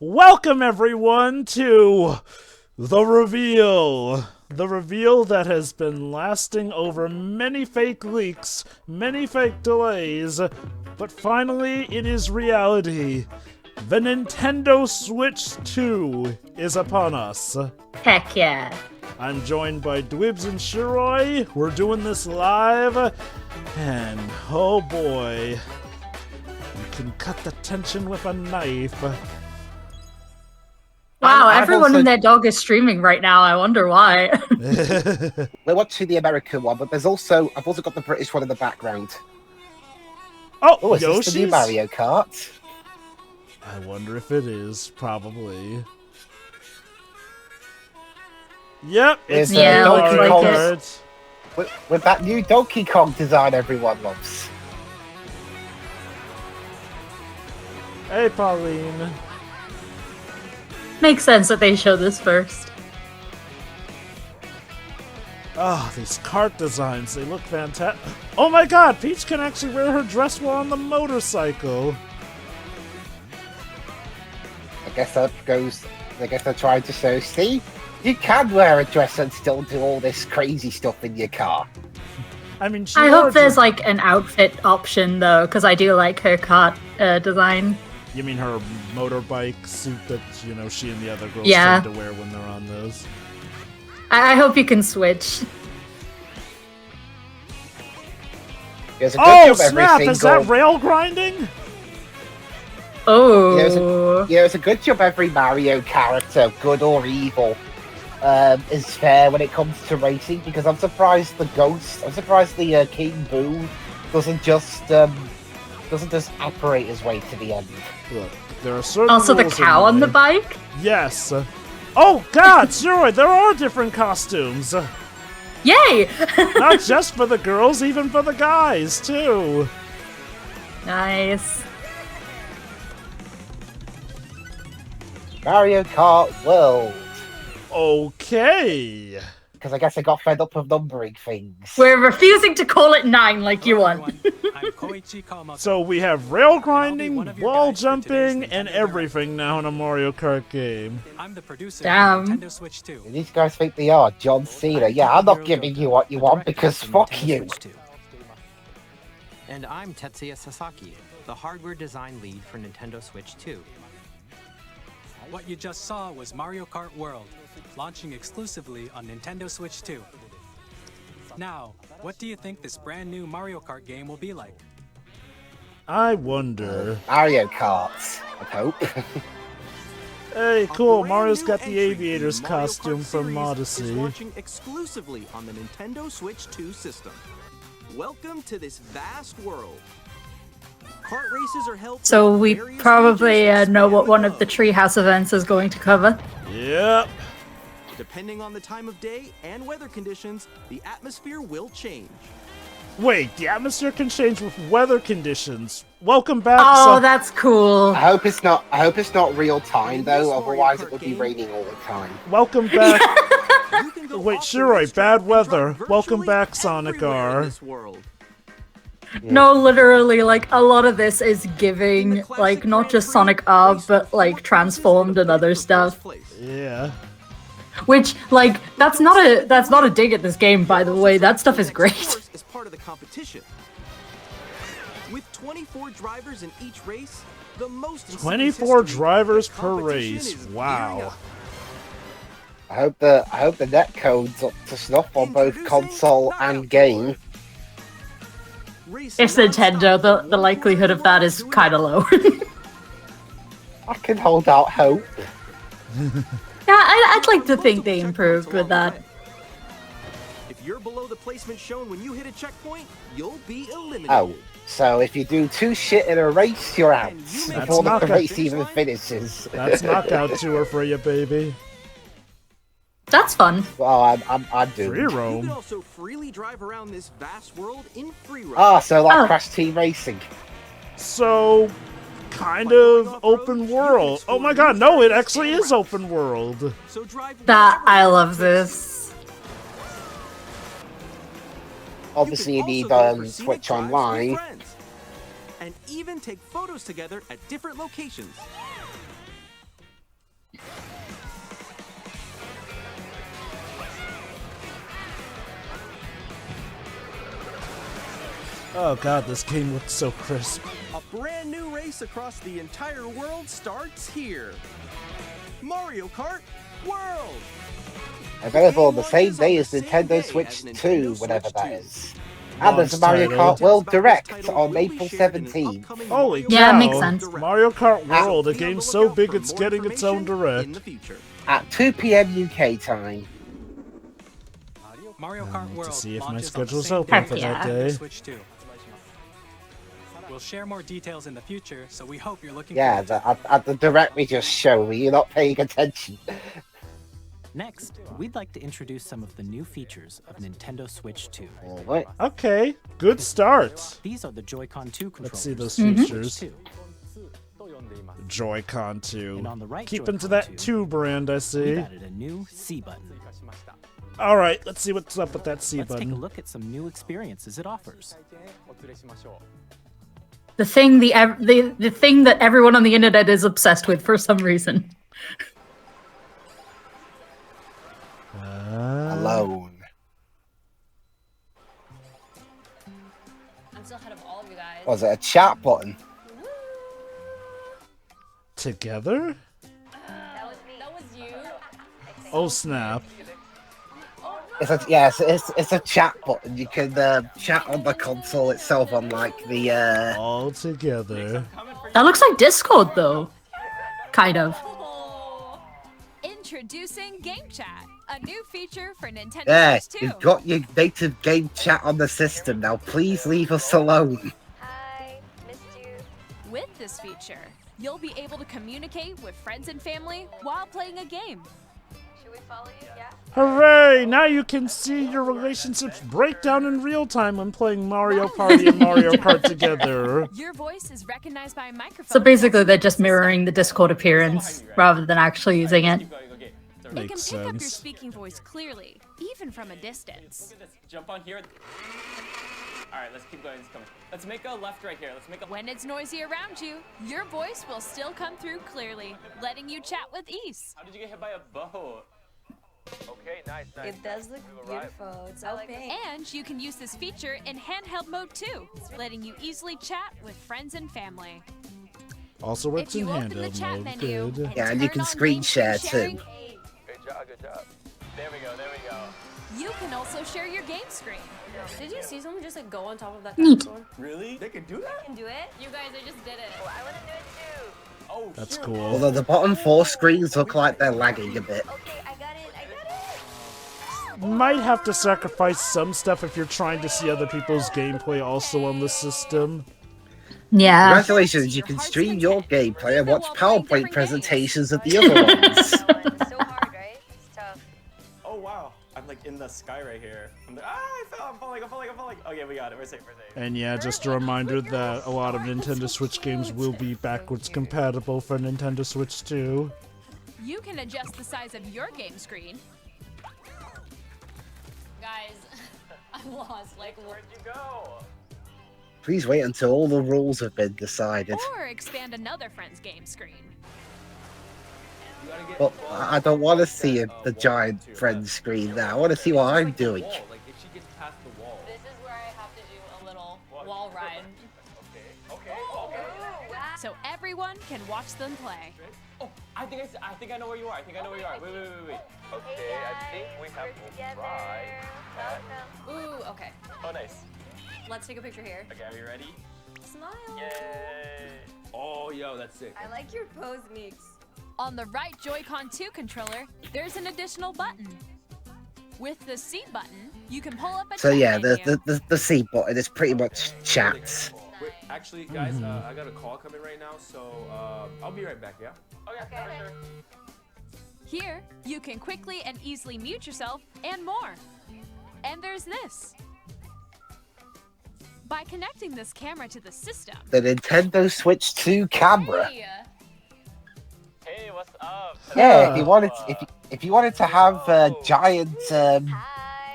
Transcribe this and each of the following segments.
Welcome everyone to the reveal. The reveal that has been lasting over many fake leaks, many fake delays, but finally it is reality. The Nintendo Switch 2 is upon us. Heck yeah. I'm joined by Dwibs and Shiroi. We're doing this live, and oh boy, you can cut the tension with a knife. Wow, everyone and their dog is streaming right now. I wonder why. We're watching the American one, but I've also got the British one in the background. Oh, Is this the new Mario Kart? I wonder if it is, probably. Yep, it's Donkey Mario Kong. Kart. With that new Donkey Kong design everyone loves. Hey, Pauline. Makes sense that they show this first. Oh, these kart designs, they look fantastic. Oh my god, Peach can actually wear her dress while on the motorcycle. I guess they're trying to show, see? You can wear a dress and still do all this crazy stuff in your car. I mean, I hope there's like an outfit option though, because I do like her kart design. You mean her motorbike suit that, you know, she and the other girls tend to wear when they're on those? I hope you can switch. Oh, snap! Is that rail grinding? Oh. It's a good job every Mario character, good or evil, is fair when it comes to racing, because I'm surprised the King Boo doesn't just operate his way to the end. Look, there are certain Also the rules cow in on the life. bike? Yes. Oh god, Zeroid, there are different costumes. Yay! Not just for the girls, even for the guys, too. Nice. Mario Kart World. Okay. Because I guess I got fed up of numbering things. We're refusing to call it 9 like you want. So we have rail grinding, wall jumping, and everything now in a Mario Kart game. I'm the producer Damn. of Nintendo Switch 2. And these guys think they are John Cena. Yeah, I'm not giving you what you want because fuck you. And I'm Tetsuya Sasaki, the hardware design lead for Nintendo Switch 2. What you just saw was Mario Kart World, launching exclusively on Nintendo Switch 2. Now, what do you think this brand new Mario Kart game will be like? I wonder. Mario Kart, I hope. Hey, cool, Mario's got the aviator's costume from Odyssey. Launching exclusively on the Nintendo Switch 2 system. Welcome to this vast world. Kart races are held So we probably know what one of the Treehouse events is going to cover. Yep. Depending on the time of day and weather conditions, the atmosphere will change. Wait, the atmosphere can change with weather conditions. Welcome back. Oh, that's cool. I hope it's not real time though, otherwise it would be raining all the time. Welcome back. Wait, Shiroi, bad weather. Welcome back, Sonic R. No, literally, like, a lot of this is giving, like, not just Sonic R, but, like, Transformed and other stuff. Yeah. Which, like, that's not a dig at this game, by the way. That stuff is great. Is part of the competition. With 24 drivers in each race, the most 24 drivers per race. Wow. I hope the netcode's up to snuff on both console and game. It's Nintendo, the likelihood of that is kind of low. I can hold out hope. Yeah, I'd like to think they improved with that. If you're below the placement shown when you hit a checkpoint, you'll be eliminated. Oh, so if you do too shit in a race, you're out before the race even finishes. That's knockout tour for you, baby. That's fun. Well, I'm doomed. Free You roam. can also freely drive around this vast world in free roam. Ah, so like Oh. Crash Team Racing. So, kind of open world. Oh my god, no, it actually is open world. So drive I love this. Obviously, you need Switch Online. And even take photos together at different locations. Oh god, this game looks so crisp. A brand new race across the entire world starts here. Mario Kart World! Available on the same day as Nintendo Switch 2, whenever that is. And there's a Mario Kart World Direct on April 17th. Holy cow! Yeah, makes sense. Mario Kart World, a game so big it's getting its own direct. At 2 p.m. UK time. Mario Kart To World see if my launches on the schedule's same open day for as that Heck day. Nintendo Switch 2. We'll share more details in the future, so we hope you're looking Yeah, forward to at the direct we just show me, you're not paying attention. Next, we'd like to introduce some of the new features of Nintendo Switch 2. Alright. Okay, good start. These are the Joy-Con 2 controllers. Let's see those for Switch features. 2. Joy-Con 2. And on the right Keep Joy-Con into that 2, 2 brand, I We've see. added a new C button. Alright, let's see what's up with that C Let's take a button. look at some new experiences it offers. The thing the thing that everyone on the internet is obsessed with for some reason. Alone. I'm still ahead of all of you guys. Was it a chat button? Together? That was you. Oh snap. It's a chat button. You can chat on the console itself, unlike the All together. That looks like Discord though. Kind of. Introducing Game Chat, a new feature for Nintendo Yeah, Switch 2. you've got your native game chat on the system now. Please leave us alone. Hi, missed you. With this feature, you'll be able to communicate with friends and family while playing a game. Should we follow you? Yeah. Hooray! Now you can see your relationships break down in real time when playing Mario Party and Mario Kart together. Your voice is recognized by a microphone. So basically they're just mirroring the Discord appearance rather than actually using it. It can Makes pick up your sense. speaking voice clearly, even from a distance. Jump on here. Alright, let's keep going. Let's make a left right here. Let's make a. When it's noisy around you, your voice will still come through clearly, letting you chat with ease. How did you get hit by a boat? Okay, nice. It does look beautiful. It's so pink. And you can use this feature in handheld mode too, letting you easily chat with friends and family. Also works If in you open the handheld chat mode. menu Good. Yeah, and you turn can on screen game share sharing, too. Good job. There we go. you can also share your game screen. Did you see someone just like go on top of that Neat. dinosaur? Really? They can do that? Can do it? You guys, I just did it. Oh, I want to do it too. Oh, That's sure. cool. Although the bottom 4 screens look like they're lagging a bit. Okay, I got it. Might have to sacrifice some stuff if you're trying to see other people's gameplay also on the system. Yeah. Congratulations, you can stream your gameplay and watch PowerPoint presentations of the other ones. It's so hard, right? It's tough. Oh wow. I'm like in the sky right here. I'm like, I fell. I'm falling. Okay, we got it. We're safe. And yeah, just a reminder that a lot of Nintendo Switch games will be backwards compatible for Nintendo Switch 2. You can adjust the size of your game screen. Guys, I'm lost. Like, Where'd you go? Please wait until all the rules have been decided. Or expand another friend's game screen. But I don't want to see the giant friend screen now. I want to see what I'm doing. Like if she gets past the wall. this is where I have to do a little wall ride. Okay. So everyone can watch them play. Oh, I think I know where you are. Wait. Okay, I think we have to try. Ooh, okay. Oh, nice. Let's take a picture here. Okay, are you ready? Smile. Yay! Oh, yo, that's sick. I like your pose, Meeks. On the right Joy-Con 2 controller, there's an additional button. With the C button, you can pull up a So chat yeah, menu. the C button is pretty much chat. Wait, actually, guys, I got a call coming right now, so I'll be right back, yeah? Okay, for sure. Here, you can quickly and easily mute yourself and more. And there's this. By connecting this camera to the system, The Nintendo Switch 2 camera. Hey. Hey, what's up? Yeah, if you wanted to have giant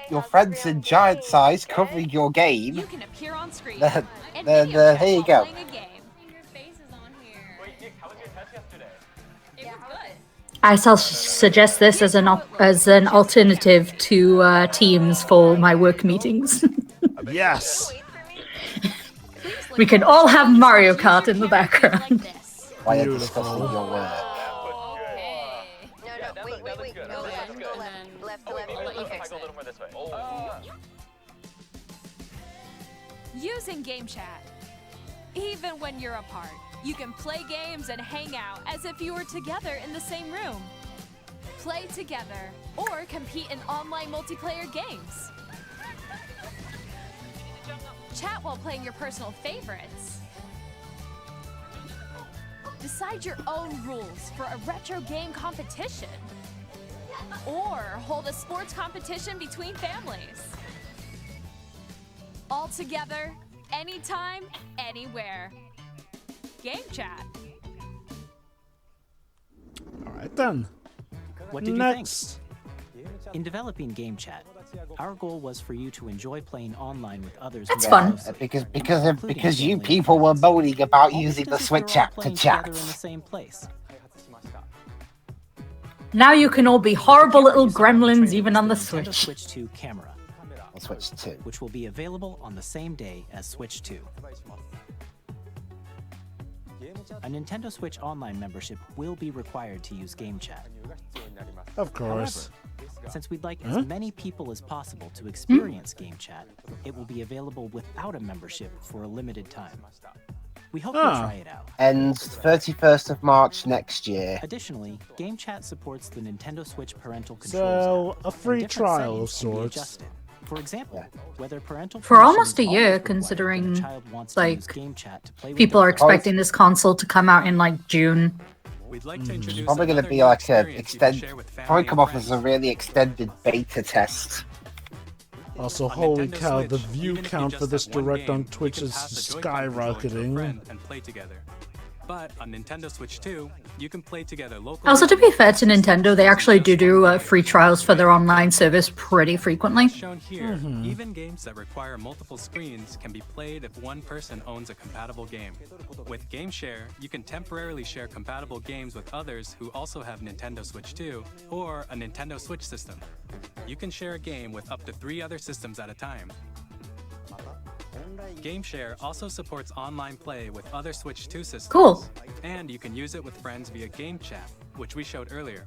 your friends in giant size covering your game, you can appear on screen. then and then, video chat here you while go. playing a game. Your face is on here. Wait, Nick, how was your test yesterday? It was good. I shall suggest this as an alternative to Teams for my work meetings. Yes! Wait for me. We can all have Mario Kart in the background. Why are discussing your work? Using game chat. Even when you're apart, you can play games and hang out as if you were together in the same room. Play together or compete in online multiplayer games. Chat while playing your personal favorites. Decide your own rules for a retro game competition. Or hold a sports competition between families. All together, anytime, anywhere. Game chat. Alright then. What did you Next. think? In developing Game Chat, our goal was for you to enjoy playing online with others. It's fun. Because you people were moaning about using the Switch app to chat. In the same place. Now you can all be horrible little gremlins even on the Nintendo Switch. Switch 2 camera, Switch 2. which will be available on the same day as Switch 2. A Nintendo Switch Online membership will be required to use Game Chat. Of course. Since we'd like as many people as possible to experience Game Chat, it will be available without a membership for a limited time. We hope you'll try it out. Ends 31st of March next year. Additionally, Game Chat supports the Nintendo Switch parental So, controls. a free and different trial of settings can be sorts. adjusted. For example, whether parental For permission almost a is year, always required considering, when a child wants to like, use Game Chat to play with People are others. expecting this console to come out in like June. We'd like to introduce Probably going to another be new like a experience you can share with family probably and come off as a friends. really extended beta test. Also, On holy Nintendo cow, Switch, the view even if you count just for this have one direct game, on you can Twitch is pass the Joy-Con controller to a skyrocketing. friend and play together. But on Nintendo Switch 2, you can play together locally. Also, to be fair to Nintendo, they actually do free trials for their online service pretty frequently. As shown here, even games that require multiple screens can be played if one person owns a compatible game. With Game Share, you can temporarily share compatible games with others who also have Nintendo Switch 2 or a Nintendo Switch system. You can share a game with up to 3 other systems at a time. Game Share also supports online play with other Switch 2 systems. Cool. And you can use it with friends via Game Chat, which we showed earlier.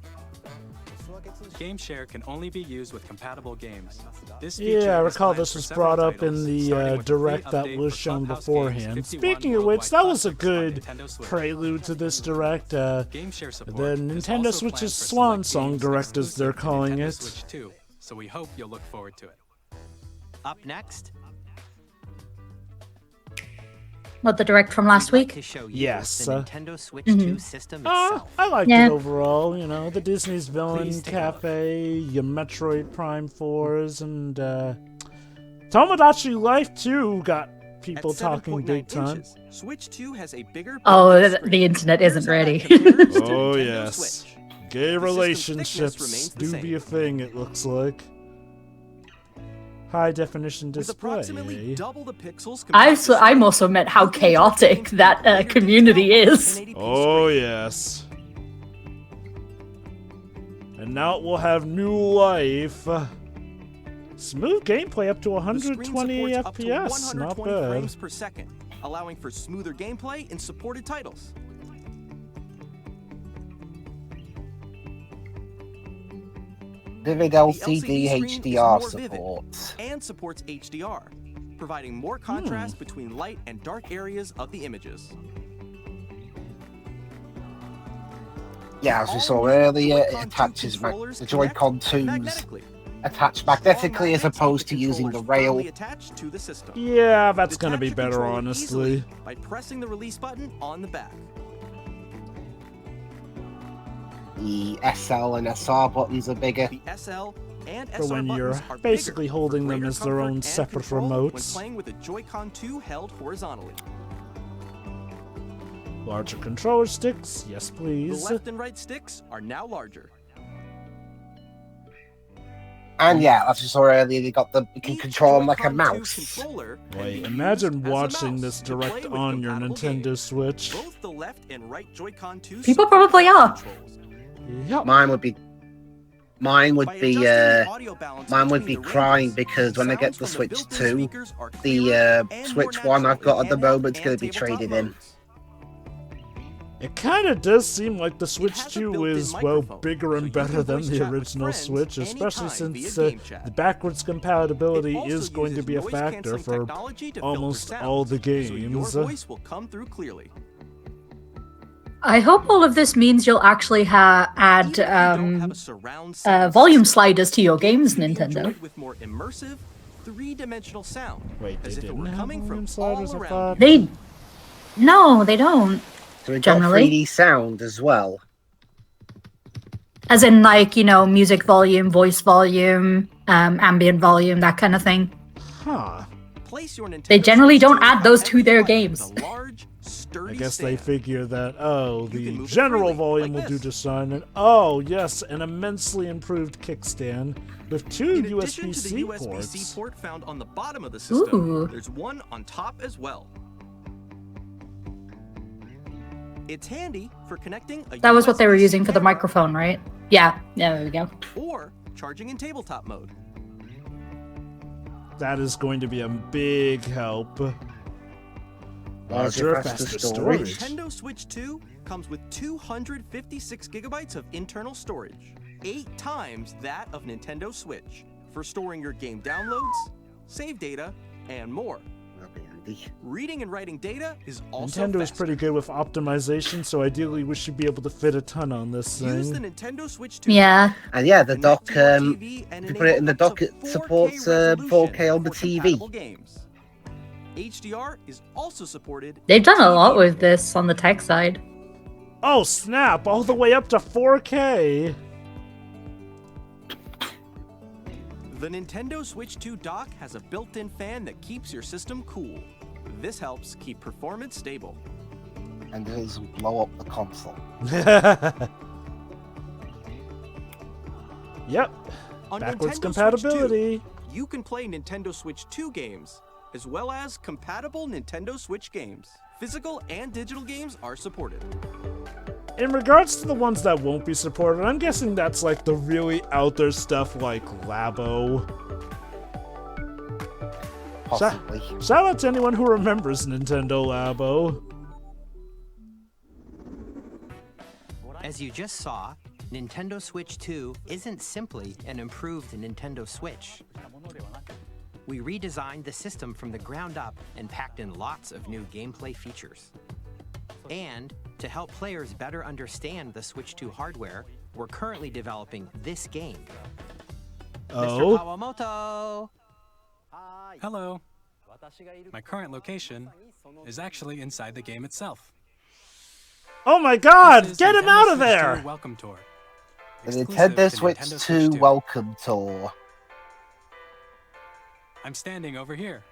Game Share can only be used with compatible games. This feature Yeah, I is recall planned this for was several brought up in titles, the starting with a free direct that update was for shown Clubhouse beforehand. Games 51 Speaking of which, that was a Worldwide good Classics on Nintendo Switch. prelude to this direct. Game Share support The is Nintendo also Switch's planned for Swan select Song games direct, as they're exclusive to calling Nintendo it. Switch 2, so we hope you'll look forward to it. Up next, What, the direct from last week? to show you Yes, the Nintendo Switch 2 system itself. I liked Yeah. it overall. You know, the Disney's Villain Please take a look. Cafe, your Metroid Prime 4s, and Tomodachi Life 2 got people At talking 7.9 big time. inches, Switch 2 has a bigger Oh, built-in the screen. internet isn't Here's how that ready. compares to Oh Nintendo yes, Switch. gay The system's relationships thickness remains the do same. be a thing. It looks like high definition With display. approximately eh? double the pixels compared to I'm Switch, also meant how you can enjoy chaotic games that with greater community detail on a is. 1080p Oh screen. yes. And now it will have new life. Smooth gameplay up to The screen 120 supports up to FPS. Not 120 bad. frames per second, allowing for smoother gameplay in supported titles. Vivid The LCD screen is HDR more vivid support. and supports HDR, providing more contrast between light and dark areas of the images. Yeah, as we All saw new earlier, it Joy-Con 2 attaches controllers the connect Joy-Con 2s magnetically. attach magnetically as All magnets opposed to keep the using the controllers rail. firmly attached to the system. Yeah, that's gonna Detach be your better, controller honestly. easily by pressing the release button on the back. The SL and SR buttons are bigger. The SL and For SR when you're buttons are basically bigger holding for them greater as their comfort own and separate control When remotes. playing with a Joy-Con 2 held horizontally. Larger controller sticks, yes The please. left and right sticks are now larger. And yeah, as we saw earlier, they got you can Each control them like a Joy-Con 2 mouse. controller can Wait, be imagine used as a watching mouse this to play direct with on your compatible Nintendo games. Switch. Both the left and right Joy-Con 2 People support probably are. controls. Yep. Mine would be Mine would By be adjusting the audio balance mine would between be the crying ranges, because when I get sounds the from Switch built-in 2, speakers are clearer the and Switch more 1 I've got natural at the in moment's handheld going to be and tabletop traded in. modes. It kind of does seem like the Switch has a 2 built-in is, well, microphone, bigger so and you better can than voice the chat with original friends Switch, especially anytime via since game chat. the backwards compatibility It also is going to uses be a factor noise-canceling for technology to filter almost sound, all the so your games. voice will come through clearly. I hope all of this means you'll actually add Even if you don't have a surround sound volume system, sliders to your the game games, can be Nintendo. enjoyed with more immersive, three-dimensional sound, Wait, they as if it didn't were have coming volume from sliders, all I around thought? you. No, they don't. So we've got Generally. 3D sound as well. As in, like, you know, music volume, voice volume, ambient volume, that kind of thing. Huh. Place your Nintendo They generally Switch don't 2 add those to heavily their flanked games. with a large, sturdy I guess they stand. figure that, oh, You can the move it general freely, volume like will do this. just fine, and oh, yes, an immensely improved kickstand with 2 In addition to the USB-C USB-C ports. port found on the bottom of the system, Ooh. there's one on top as well. It's handy for connecting a That was what they were USB-C using for the camera microphone, right? Yeah, there we go. or charging in tabletop mode. That is going to be a big help. Larger, Larger, faster faster storage. storage. Nintendo Switch 2 comes with 256 gigabytes of internal storage, 8 times that of Nintendo Switch, for storing your game downloads, save data, and more. That'll be handy. Reading and writing data is also Nintendo is faster. pretty good with optimization, so ideally we should be able to fit a ton on this Use the thing. Nintendo Switch 2 Yeah. And yeah, the connect dock, to your TV and if you put it in the enable up dock, to it 4K supports resolution 4K on the for TV. compatible games. HDR is also supported. They've done a lot TV. with this on the tech side. Oh snap, all the way up to 4K! The Nintendo Switch 2 dock has a built-in fan that keeps your system cool. This helps keep performance stable. And it doesn't blow up the console. Yep, On backwards Nintendo compatibility. Switch 2, you can play Nintendo Switch 2 games, as well as compatible Nintendo Switch games. Physical and digital games are supported. In regards to the ones that won't be supported, I'm guessing that's like the really out there stuff like Labo. Possibly. Shout out to anyone who remembers Nintendo Labo. As you just saw, Nintendo Switch 2 isn't simply an improved Nintendo Switch. We redesigned the system from the ground up and packed in lots of new gameplay features. And to help players better understand the Switch 2 hardware, we're currently developing this game. Mr. Oh? Kawamoto! Hello. My current location is actually inside the game itself. Oh my god! This is Get him Nintendo out of Switch 2 there! Welcome Tour. The Exclusive Nintendo to Switch Nintendo 2 Welcome Tour. I'm standing over here.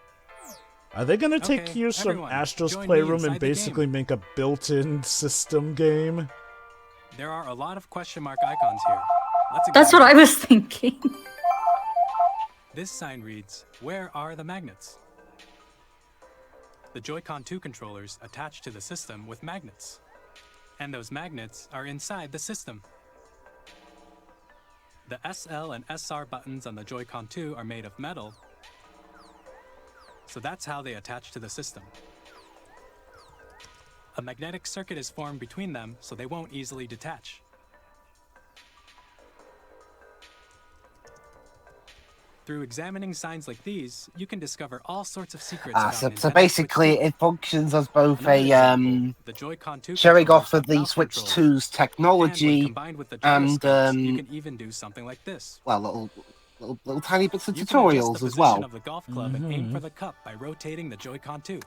Are they gonna take Okay, cues from everyone, Astro's join me Playroom inside and the game. basically make a built-in system game? There are a lot of question mark icons here. Let's That's what examine I was thinking. This sign reads, "Where are the magnets?" The Joy-Con 2 controllers attach to the system with magnets. And those magnets are inside the system. The SL and SR buttons on the Joy-Con 2 are made of metal, so that's how they attach to the system. A magnetic circuit is formed between them, so they won't easily detach. Through examining signs like these, you can discover all sorts of secrets about So Nintendo basically, Switch 2. it functions as both Another example, a the Joy-Con 2 showing off controllers of the have mouse Switch controls. 2's And when technology combined with the and gyroscopes, you can even do something like this. well, little tiny bits of You can adjust tutorials the as position well. of the golf club and aim for the cup by rotating the Joy-Con 2.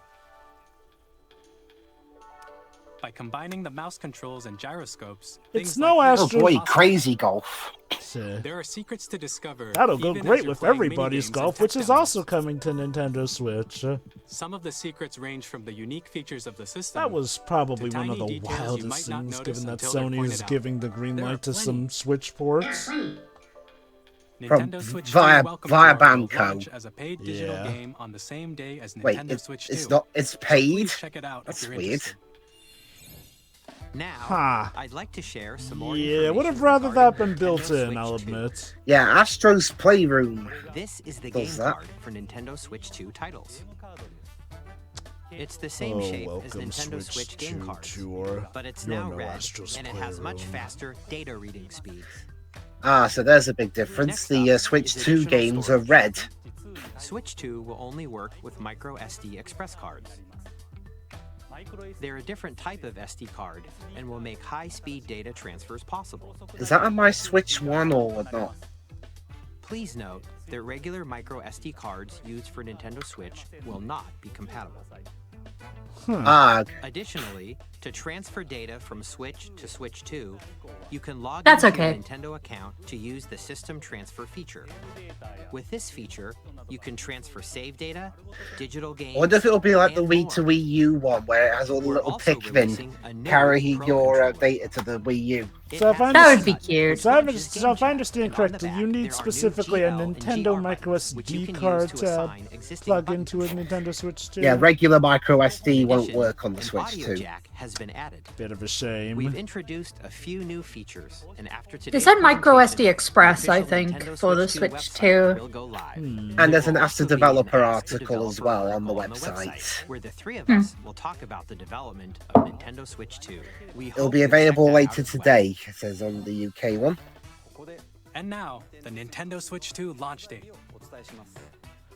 By combining the mouse controls and gyroscopes, It's things no like this Oh Astro- are boy, possible. crazy golf. There are secrets to discover. That'll go even as great you're with playing everybody's minigames and golf, tech which is demos. also coming to Nintendo Switch. Some of the secrets range from the unique features of the system. That was probably to one of tiny the details you wildest might not things, notice given that until they're Sony pointed is out. giving the green There are light to plenty. some Switch ports. Nintendo From Switch 2 via Welcome via Tour will Banco. launch as a paid digital Yeah. game on the same day as Wait, Nintendo Switch 2. it's not. It's So paid. please check it out That's if you're weird. interested. Now, Huh. I'd like to share some more Yeah, would have information rather that been regarding built Nintendo in, I'll Switch 2. admit. Yeah, Astro's Playroom. This is the Does game that? card for Nintendo Switch 2 titles. It's the same Oh, shape as welcome, Nintendo Switch Switch game 2 cards, tour. but it's You're now no red, Astro's and it has much Playroom. faster data reading speeds. Ah, so there's a big difference. Next The up Switch is 2 additional games are storage. red. Switch 2 will only work with micro SD express cards. They're a different type of SD card and will make high-speed data transfers possible. Is that on my Switch 1 or not? Please note that regular micro SD cards used for Nintendo Switch will not be compatible. Ah, Additionally, to transfer data from Switch to Switch 2, you can log That's into okay. your Nintendo account to use the System Transfer feature. With this feature, you can transfer save data, digital games. I wonder if it'll be like the and Wii more. to Wii U one where it has all the We're little also Pikmin releasing a new carrying Pro your controller. data to the Wii U. It So if has I a That would be button cute. which So launches if I Game Chat, understand and on the correctly, back, you need there are new specifically a GL and Nintendo GR micro buttons, which you SD can use card to to assign existing plug buttons. into a Nintendo Switch 2. Yeah, regular micro SD In won't addition, work on the an Switch audio 2. jack has been added. Bit of a shame. We've introduced a few new features, and after They today's said micro presentation, SD Express, the I official think, Nintendo for the Switch Switch 2 2. will go live. And there's There an will Ask the also be an Developer Ask the article as Developer well on the article website. where the three of us will talk about the development of Nintendo Switch 2. We It'll hope be you'll check available that out later as well. today, it says on the UK one. And now, the Nintendo Switch 2 launch date.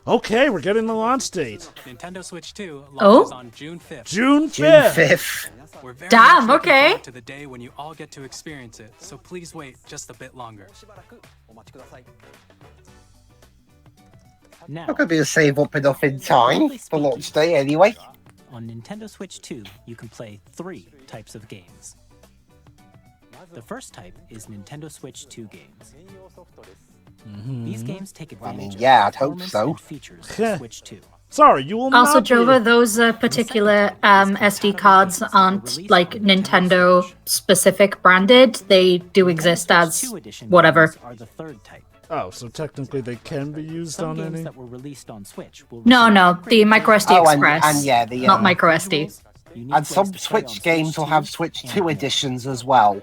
Okay, we're getting the launch date. Nintendo Switch 2 Oh? launches on June 5th. June June 5th. 5th. We're very Damn, much looking okay. forward to the day when you all get to experience it, so please wait just a bit longer. Now, Not going to be able to save up enough in time for launch day anyway. on Nintendo Switch 2, you can play 3 types of games. The first type is Nintendo Switch 2 games. These games take advantage yeah, of I'd hope performance so. and features of Switch 2. Sorry, you will Also, not be Jova, those particular SD cards aren't like Nintendo specific branded. They do exist as 2 edition whatever. games are the third type. Oh, so technically they can be used Some on games any? that were released on Switch will No, receive no, the upgraded micro SD Oh, and- Express, and yeah, the, not micro SD. unique And ways some to play Switch on games will 2 have Switch and 2 more. editions as well.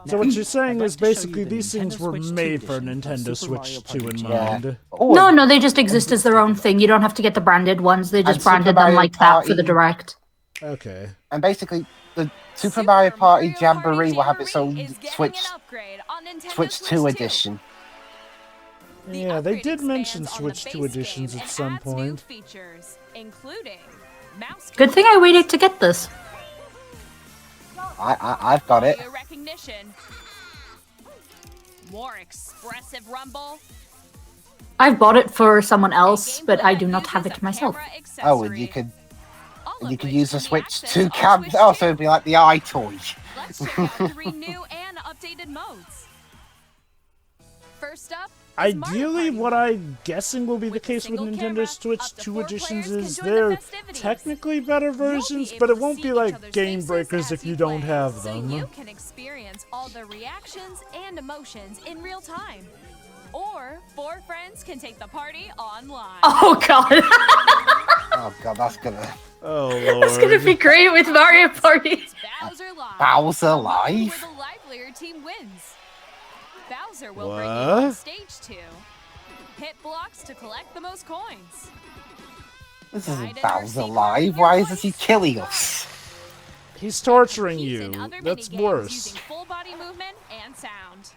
So what you're saying I'd is like to show basically you the these things Nintendo were Switch 2 made for edition of Nintendo Super Mario Switch Party 2 in Jam. mind. Oh, No, they just exist as their own thing. You don't have to get the branded ones. They just And Super branded them Mario like that for the Party- Direct. Okay. And basically, the Super Mario Party Jamboree will have its own is getting Switch an upgrade on Nintendo Switch 2 edition. The Yeah, they upgrade did mention expands on the Switch 2 base editions game at and some adds new point. features, including mouse Good thing I waited to get this. I've got it. audio recognition, more expressive rumble, I've bought it for someone else, a but I gameplay do that not have uses it a myself. camera Oh, and accessory, you could all and of you could which use the can be Switch accessed 2 on cam. Switch Oh, so 2. it'd be like the iToy. Let's check out 3 new and updated modes. First up, is Mario Ideally, Party what mode. I'm guessing will be the With a case with single Nintendo camera, Switch up to 2 4 editions players is can join the they're festivities. technically better You'll be versions, able but it to won't see be each like other's game faces breakers as if you you don't play, have so them. you can experience all the reactions and emotions in real time. Or 4 friends can take the party online. Oh god, Oh god, that's gonna Oh lord. that's gonna be great with Mario Party. It's Bowser Live. Bowser Where Live. the livelier team wins. Bowser will bring you What? on stage 2. Hit blocks to collect the most coins. This Hide isn't and Bowser receive Live. your Why is he voice. killing us? He's torturing He's you. in other That's minigames worse. Using full body movement and sound.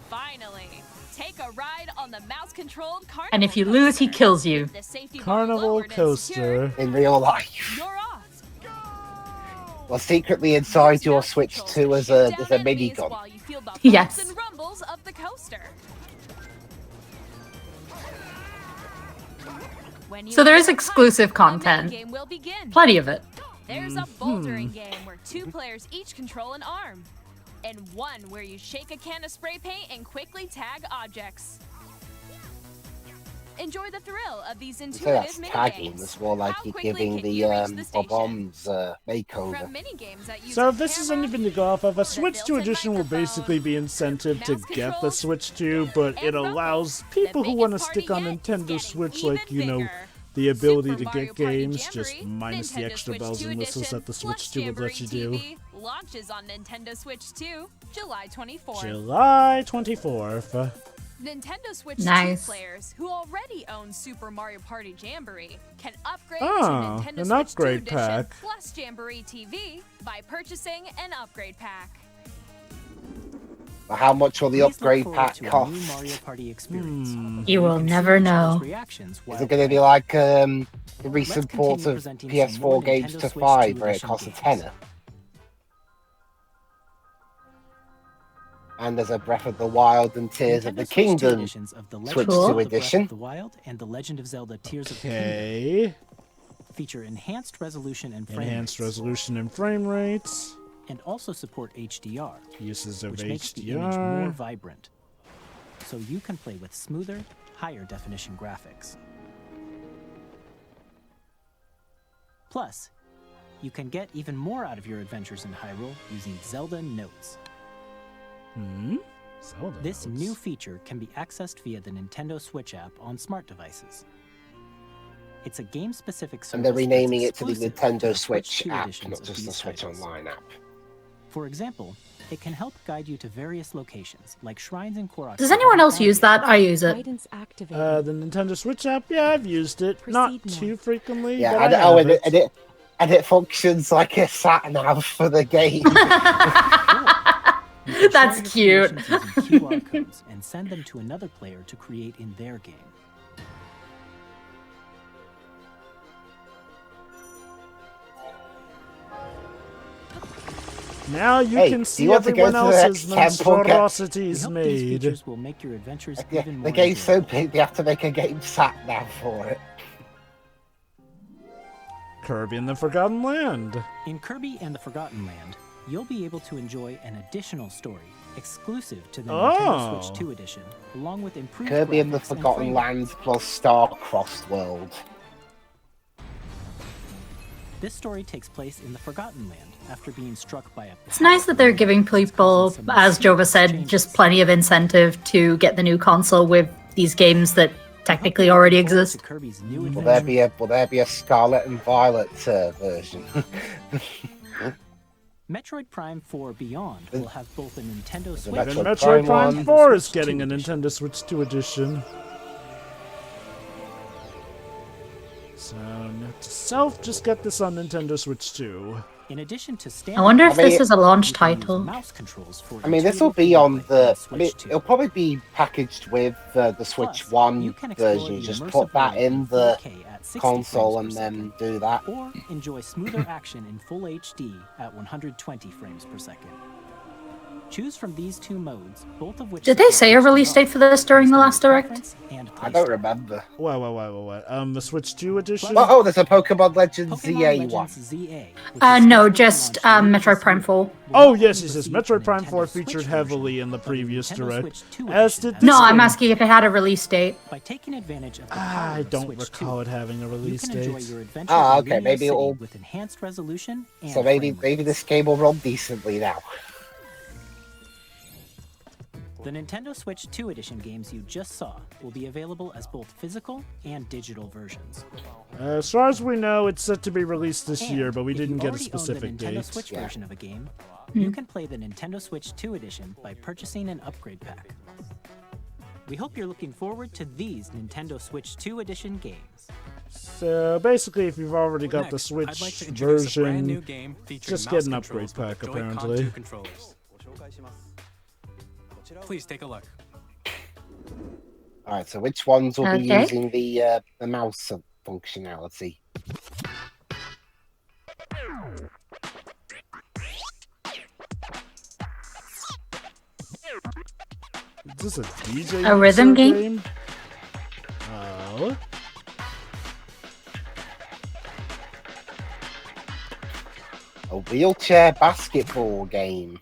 Finally, take a ride on the mouse-controlled carnival And if you lose, he coaster. kills you. With the safety bar Carnival lowered and coaster. secured, In real life. you're off. Well, secretly inside Use your mouse Switch controls 2 to is shoot a down enemies minigun. while you feel the bumps Yes. and rumbles of the coaster. When you So there is hit the exclusive pipe, the content. minigame will begin. Plenty of it. There's a bouldering game where 2 players each control an arm, and one where you shake a can of spray paint and quickly tag objects. Enjoy the thrill of these So intuitive that's tagging. minigames. It's more like How you're quickly giving can the you reach the station? bombs makeover. From minigames that use So a if this is camera, anything to go off of, a the Switch 2 built-in edition will microphone, basically be incentive to mouse get the controls, Switch 2, but and it rumble. allows The people who want to biggest stick on party yet is Nintendo getting Switch, even like, you know, bigger. the ability Super to Mario get Party games, just Jamboree, minus the Nintendo extra Switch bells 2 and whistles edition, that the Switch plus 2 would let you do. Jamboree TV, launches on Nintendo Switch 2, July 24th. July 24th. Nintendo Switch Nice. 2 players who already own Super Mario Party Jamboree can upgrade Oh, to Nintendo an Switch upgrade 2 Edition pack. plus Jamboree TV by purchasing an upgrade pack. How much will the Please look upgrade forward pack to a new cost? Mario Party experience. You will can see never each other's know. reactions Is while it going to be like the recent continue ports of presenting some more PS4 games Nintendo to Switch 5 2 where it edition costs a games. tenner? And there's a Breath of the Wild and Tears of Nintendo the Switch 2 Kingdom editions of the Switch Legend 2 of Zelda Breath edition. of the Wild and the Legend of Zelda Tears of the Kingdom Okay. feature enhanced resolution and frame Enhanced rates, resolution and frame rates. and also support HDR, Uses of which makes the image more HDR. vibrant. So you can play with smoother, higher definition graphics. Plus, you can get even more out of your adventures in Hyrule using Zelda Notes. Zelda This notes. new feature can be accessed via the Nintendo Switch app on smart devices. It's a game-specific service. And they're renaming it that's to the exclusive Nintendo the Switch 2 app, editions not of just the these Switch titles. Online app. For example, it can help guide you to various locations, like shrines in Korok. Does anyone else use that? I use it. Guidance activated. The Nintendo Switch app, yeah, I've used it. Not Proceed too north. frequently, Yeah, but and, I have it. and it functions like a sat nav for the game. You can That's share your cute. creations using QR codes and send them to another player to create in their game. Now you Hey, can do see you want to go everyone to the else's next temple, We monstrosities hope these made. features will make your adventures Yeah, even the more game's so enjoyable. big they have to make a game sat nav for it. Kirby and the Forgotten Land. In Kirby and the Forgotten Land, you'll be able to enjoy an additional story exclusive to the Nintendo Oh. Switch 2 edition, along with improved Kirby and the graphics Forgotten frame Land plus Star-Crossed World. This story takes place in the Forgotten Land after being struck by a. It's nice that they're giving people, as Jova said, just plenty of incentive to get the new console with these games that technically already exist. Kirby's new Will adventure. there be a Scarlet and Violet version? Metroid Prime 4 Beyond will have both a Nintendo Switch Metroid Even Prime Metroid Prime one. 4 and is Switch getting 2 a edition. Nintendo Switch 2 edition. So, note to self, just get this on Nintendo Switch 2. In addition to I standard, wonder if I mean, this is a launch you can use title. mouse controls for I mean, this will intuitive be on gameplay the. Switch 2. It'll probably be packaged with the Switch Plus, 1 you can explore version. the Just immersive put that world in the 4K at 60 console frames and per then second, do that. or enjoy smoother action in full HD at 120 frames per second. Choose from these two modes, both of which. Did they say a release date for this during the last direct? I don't remember. What? The Switch 2 edition? Oh, there's a Pokemon Legends Pokemon ZA Legends one. ZA, which No, is scheduled to just launch later Metroid this Prime year, 4. will Oh, not yes, only he says receive Metroid the Prime Nintendo 4 Switch featured version, heavily in the but previous Nintendo direct. Switch 2 As edition did that No, this I'm game. asking if it had a release date. By taking advantage of the I power of the don't Switch recall 2, it having a you release can enjoy date. your adventures Ah, in okay, Lunar maybe City it'll- with enhanced resolution and So maybe frame rates. this game will run decently now. The Nintendo Switch 2 edition games you just saw will be available as both physical and digital versions. As far as we know, it's set to be released this And year, but we if you didn't get a already own specific the Nintendo date. Switch Yeah. version of a game, you can play the Nintendo Switch 2 edition by purchasing an upgrade pack. We hope you're looking forward to these Nintendo Switch 2 edition games. So basically, if you've already got the Next, Switch I'd like to introduce a brand new version, game featuring just get an mouse upgrade controls with pack, Joy-Con apparently. 2 controllers. Please take a look. Alright, so which ones will be Okay. using the mouse functionality? is this a DJ A rhythm user game? Oh. A wheelchair basketball game.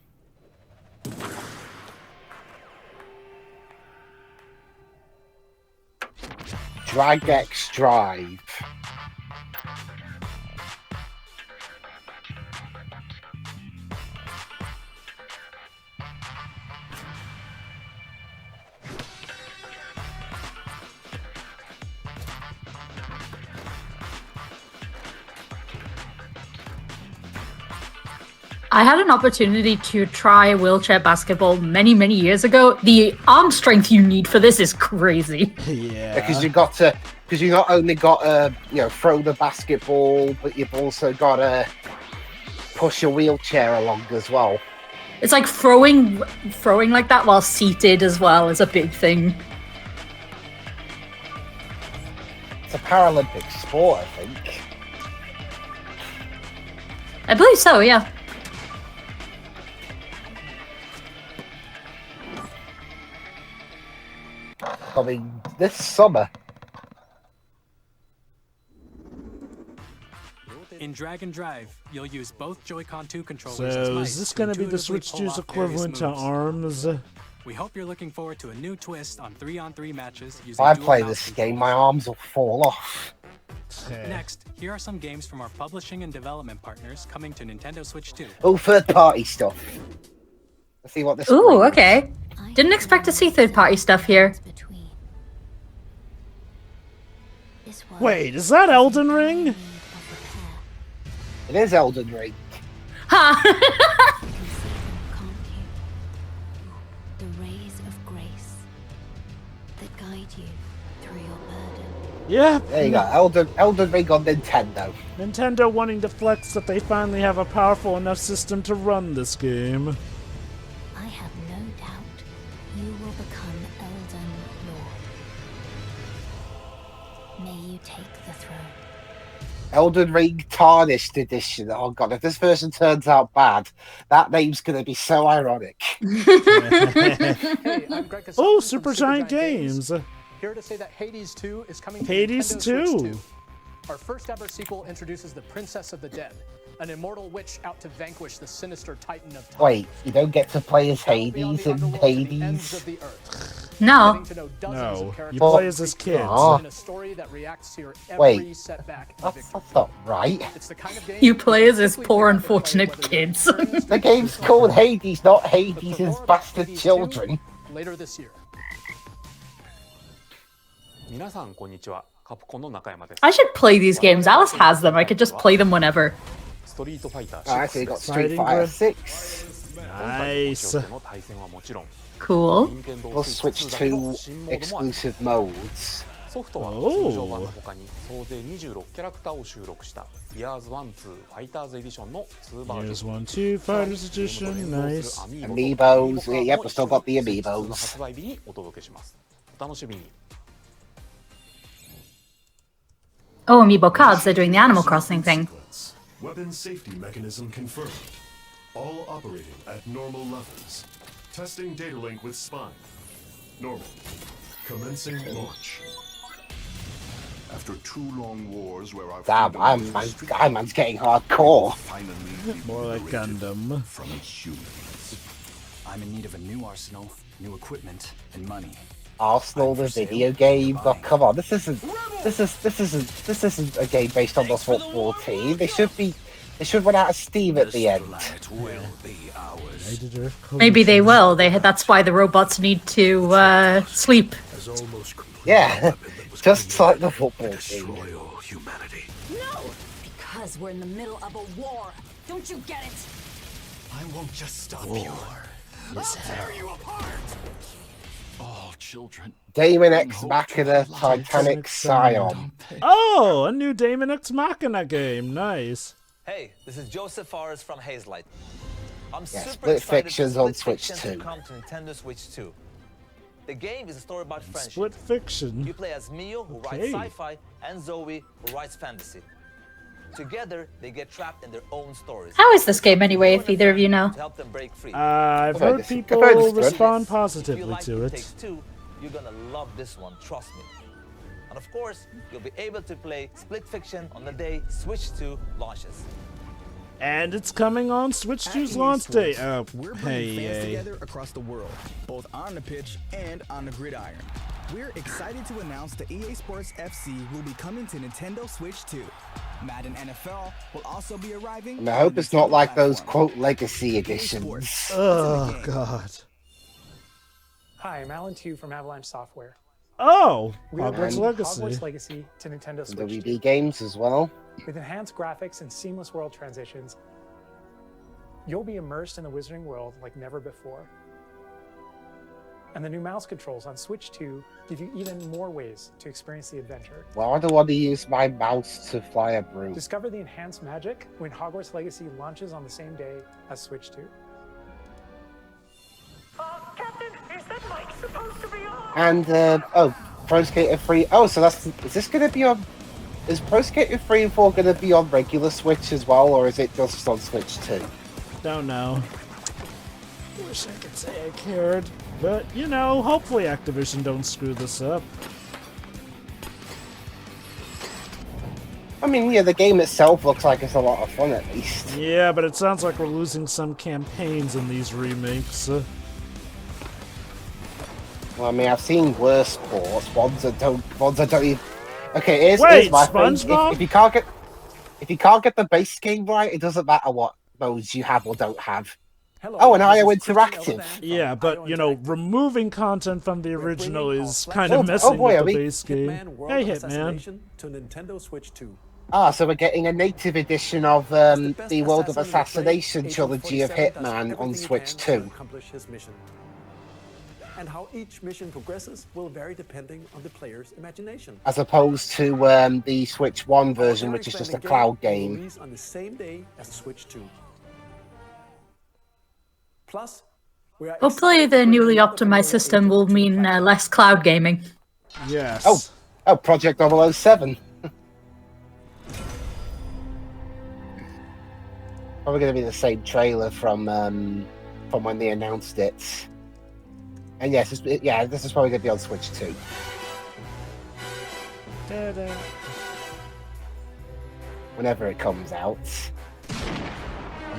Drag X Drive. I had an opportunity to try wheelchair basketball many, many years ago. The arm strength you need for this is crazy. Yeah. Because you not only got to, throw the basketball, but you've also got to push your wheelchair along as well. It's like throwing like that while seated as well is a big thing. It's a Paralympic sport, I think. I believe so, yeah. I mean, this summer. In Drag and Drive, you'll use both Joy-Con 2 controllers So as mice is this to going to be the intuitively Switch pull 2's off equivalent various to moves. ARMS? We hope you're looking forward to a new twist on 3-on-3 matches using I dual play mouse this game, controls. my arms will fall off. Next, here are some games from our publishing and development partners coming to Nintendo Switch 2. Oh, third-party stuff. Let's see what this. Ooh, brings. okay. Didn't expect to see third-party stuff here. Wait, is that Elden Ring? It is Elden Ring. Ha! The rays of grace that guide you through your burden. Yeah. There you go, Elden Ring on Nintendo. Nintendo wanting to flex that they finally have a powerful enough system to run this game. I have no doubt you will become Elden Lord. May you take the throne. Elden Ring Tarnished Edition. Oh god, if this version turns out bad, that name's gonna be so ironic. Hey, I'm Greg Casale Oh, from Supergiant Games. Here to say that Hades 2 is coming to Hades Nintendo Switch 2. 2. Our first ever sequel introduces the Princess of the Dead, an immortal witch out to vanquish the sinister titan of time. Wait, you don't get to play as Travel beyond Hades the in underworld to the ends Hades? of the earth. No. Getting to know dozens No, of you characters play as this kid. Oh. in a story that reacts to your every Wait, setback and that's victory. not right. It's the kind of game You play as his simply poor, have to play unfortunate whether you're kids. experienced The or game's not. called Hades, not But Hades' for more about bastard Hades 2, children. later this year. 皆さんこんにちは。カプコンの中山です。 I should play these games. Alice has them. I could just play them whenever. ストリートファイター Oh, actually, got 6 Street Fighting Fighter Grip. 6. Nice. の対戦はもちろん、 Cool. 任天堂 Plus スイッチ Switch だけの 2 新モードもある。 exclusive modes. ソフトは Oh. 通常版の他に総勢26キャラクターを収録した Years 1-2 Fighters Edition の2バージ Here's ョン。 one, two, Fighters Edition. Nice. Amiibos. Yep, we still got the amiibos. 発売日にお届けします。お楽しみに。 Oh, Amiibo cards. They're doing the Animal Crossing thing. Weapon safety mechanism confirmed. All operating at normal levels. Testing data link with spine. Normal. Commencing launch. After 2 long wars where our Damn, Iron Man's getting hardcore. More like Gundam. From humans. I'm in need of a new arsenal, new equipment, and money. Arsenal, the video game. Oh, come on, this isn't a game based on the football team. They should run out of steam at the end. Maybe they will. That's why the robots need to sleep. Yeah, just like the football team. No! Because we're in the middle of a war. Don't you get it? I won't just stop you. I'll tear you apart. All children. Damon X Machina Titanic Scion. Oh, a new Damon X Machina game. Nice. Hey, this is Joseph Fares from Hazelight. I'm Yeah, super Split excited Fiction's for on Split Switch Fiction 2. to come to Nintendo Switch 2. The game is a story about friendship. Split Fiction. You play as Mio, who Okay. writes sci-fi, and Zoe, who writes fantasy. Together, they get trapped in their own stories. How is this game anyway, if either of you know? To help them break free. I've heard people respond positively to it. Takes Two, you're gonna love this one, trust me. And of course, you'll be able to play Split Fiction on the day Switch 2 launches. And it's coming on Switch 2's launch day. Oh, We're bringing hey, fans yay. together across the world, both on the pitch and on the gridiron. We're excited to announce the EA Sports FC will be coming to Nintendo Switch 2. Madden NFL will also be arriving. And I hope it's not like those quote legacy editions. Oh, God. Hi, I'm Alan Tu from Avalanche Software. Oh, We are Hogwarts bringing Legacy. Hogwarts Legacy to Nintendo Switch 2. WD games as well. With enhanced graphics and seamless world transitions, You'll be immersed in the Wizarding world like never before. And the new mouse controls on Switch 2 give you even more ways to experience the adventure. Well, I don't want to use my mouse to fly a broom. Discover the enhanced magic when Hogwarts Legacy launches on the same day as Switch 2. Captain, is that mic supposed to be on? And, Pro Skater 3. Oh, so is this going to be on... Is Pro Skater 3 and 4 going to be on regular Switch as well, or is it just on Switch 2? Don't know. Wish I could say I cared. But, you know, hopefully Activision don't screw this up. I mean, yeah, the game itself looks like it's a lot of fun, at least. Yeah, but it sounds like we're losing some campaigns in these remakes. Well, I mean, I've seen worse ports. Ones that don't even... Okay, here's my SpongeBob? thing. If you can't get the base game right, it doesn't matter what modes you have or don't have. Hello, and IO Interactive. Yeah, but, you know, removing content from the original is kind of messing with the base game. Hey, Hitman. To Nintendo Switch 2. Ah, so we're getting a native edition of the World of Assassination trilogy of Hitman on Switch 2. Accomplish his mission. And how each mission progresses will vary depending on the player's imagination. As opposed to the Switch 1 version, which is just a cloud game. Release on the same day as Switch 2. Plus, Hopefully the newly optimized system will mean less cloud gaming. Yes. Oh, Project 007. Probably going to be the same trailer from when they announced it. And yes, this is probably going to be on Switch 2. Da-da. Whenever it comes out.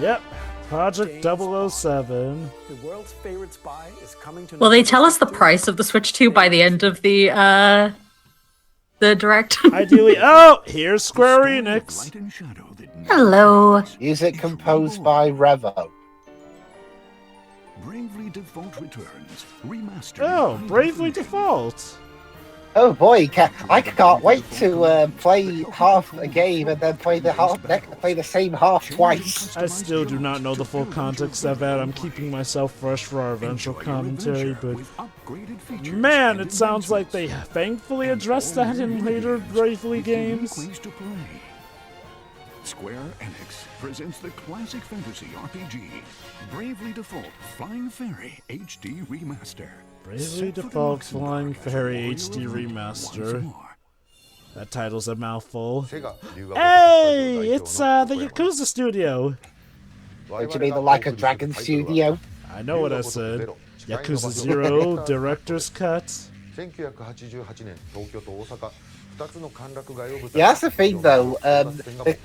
Yep. Project 007. The world's favorite spy is coming to. Will they tell us the price of the Switch 2 by the end of the direct? Ideally. Oh, here's Square Enix. Hello. Music composed by Revo. Bravely Default returns, remastered. Oh, Bravely Default. Oh boy, I can't wait to play half a game and then play the same half twice. I still do not know the full context of that. I'm keeping myself fresh for our eventual commentary, but man, it sounds like they thankfully addressed that in later Bravely games. Square Enix presents the classic fantasy RPG, Bravely Default Flying Fairy HD Remaster. Bravely Default Flying Fairy HD Remaster. That title's a mouthful. Hey, it's the Yakuza studio. What do you mean, the Like a Dragon studio? I know what I said. Yakuza 0 Director's Cut. Yeah, that's the thing though.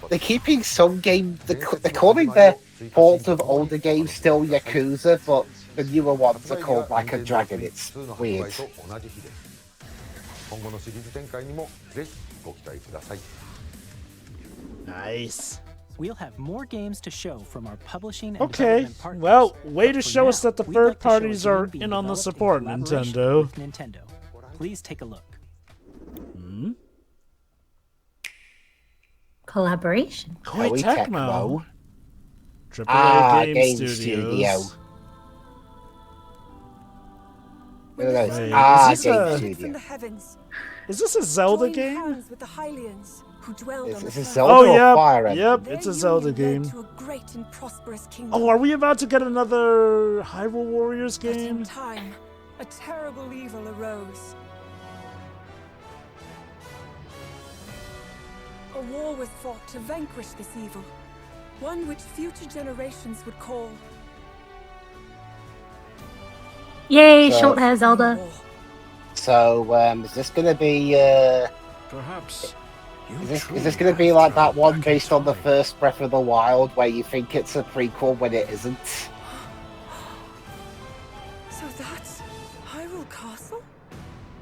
They're keeping some games. They're calling their ports of older games still Yakuza, but the newer ones are called Like a Dragon. It's weird. Nice. We'll have more games to show from our publishing and Okay, development partners. well, way to But for show us now, that the we'd third like to show a parties are game being in on the developed in support, collaboration Nintendo. with Nintendo. Please take a look. Collaboration. Koei Tecmo. AAA Game Studios. Look at those. Wait, Game is Studio. Is this a Zelda game? With the Hylians, who dwelled Is on this the a planet. Zelda or Fire Emblem? Yep, Their it's a Zelda union led game. to a great and prosperous kingdom. Oh, are we about to get another Hyrule Warriors But in game? time, a terrible evil arose. A war was fought to vanquish this evil, one which future generations would call. Yay, So- short hair Zelda. So, is this going to be? Perhaps. Is this going to be like that one based on the first Breath of the Wild, where you think it's a prequel when it isn't? So that's Hyrule Castle?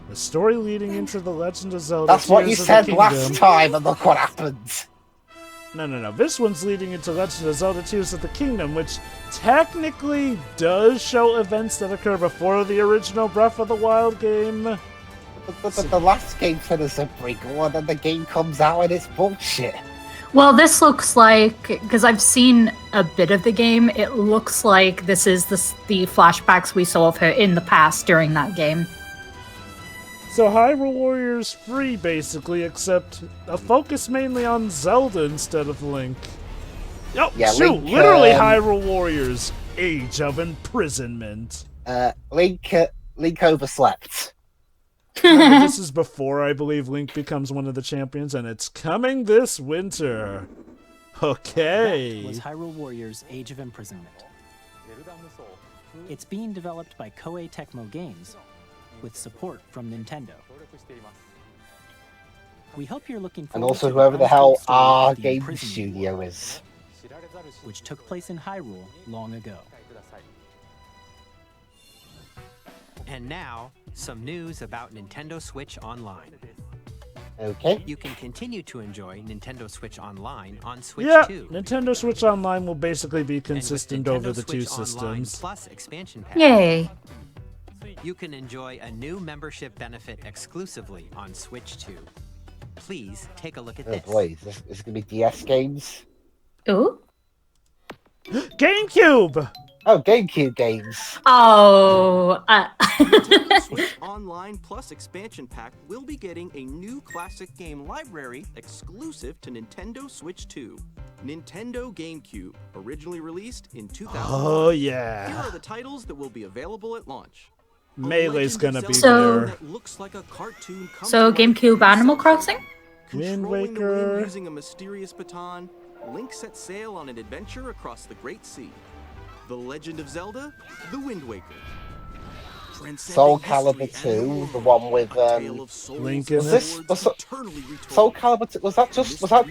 The story leading into The Legend of Zelda. That's what you Tears of the said Kingdom. last time, and look what happened. No. This one's leading into Legend of Zelda Tears of the Kingdom, which technically does show events that occur before the original Breath of the Wild game. But the last game said it's a prequel, and then the game comes out and it's bullshit. Well, this looks like, because I've seen a bit of the game, it looks like this is the flashbacks we saw of her in the past during that game. So Hyrule Warriors free, basically, except a focus mainly on Zelda instead of Link. Oh, Yeah, shoot! Link, Literally Hyrule Warriors, Age of Imprisonment. Link overslept. Remember, this is before, I believe, Link becomes one of the champions, and it's coming this winter. Okay. That was Hyrule Warriors Age of Imprisonment. It's being developed by Koei Tecmo Games, with support from Nintendo. We hope you're looking forward And also to whoever the hell untold story of our the game Imprisoned studio War, is. which took place in Hyrule long ago. And now, some news about Nintendo Switch Online. Okay. You can continue to enjoy Nintendo Switch Online on Switch Yeah, 2. Nintendo Switch Online will basically be consistent Nintendo over the two Switch Online systems. Plus expansion pack. Yay. You can enjoy a new membership benefit exclusively on Switch 2. Please take a look at Oh this. boy, is this gonna be DS games? Ooh. GameCube! Oh, GameCube games. Oh. Nintendo Switch Online Plus expansion pack will be getting a new classic game library exclusive to Nintendo Switch 2. Nintendo GameCube, originally released in 2000. Oh, yeah. Here are the titles that will be available at launch. Melee's gonna be So- there. That looks like a cartoon come So to life GameCube Animal Crossing? Wind Controlling the wind Waker. using a mysterious baton, Link sets sail on an adventure across the Great Sea. The Legend of Zelda, The Wind Waker. Soul Calibur 2, the one with Link in was this it. was Soul Calibur 2, was that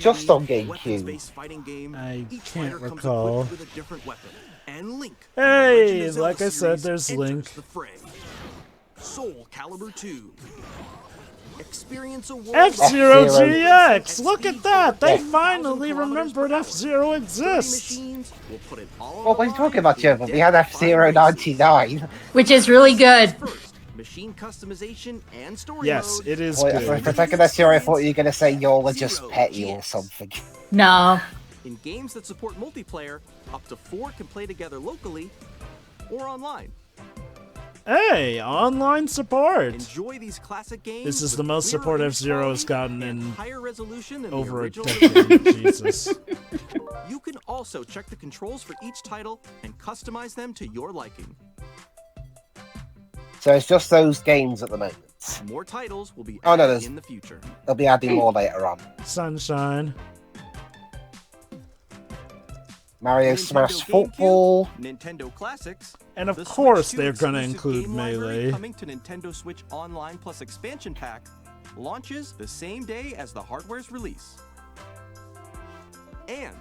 just on GameCube? I can't recall. With a different weapon. And Link. Hey, like I said, there's Link. The fray. Soul Calibur 2. Experience a world F-Zero F-Zero. GX! Look at that! They Yeah. finally remembered F-Zero exists! We'll put it all What are you talking about, Joe? We had F-Zero 99. Which is really good. machine customization and story Yes, mode. it is Boy, good. for a second, F-Zero, I thought you were gonna say y'all are just petty or something. No. In games that support multiplayer, up to 4 can play together locally or online. Hey, online support! Enjoy these classic games. This is with the most clearer support image F-Zero has quality gotten and in higher resolution than over the a original. decade. Jesus. You can also check the controls for each title and customize them to your liking. So it's just those games at the moment. More titles will be Oh, no, added there's- in the future. They'll be adding more later on. Sunshine. Mario Smash Football. Nintendo Classics, And of the Switch course 2 they're gonna exclusive include game library Melee. coming to Nintendo Switch Online Plus expansion pack launches the same day as the hardware's release. And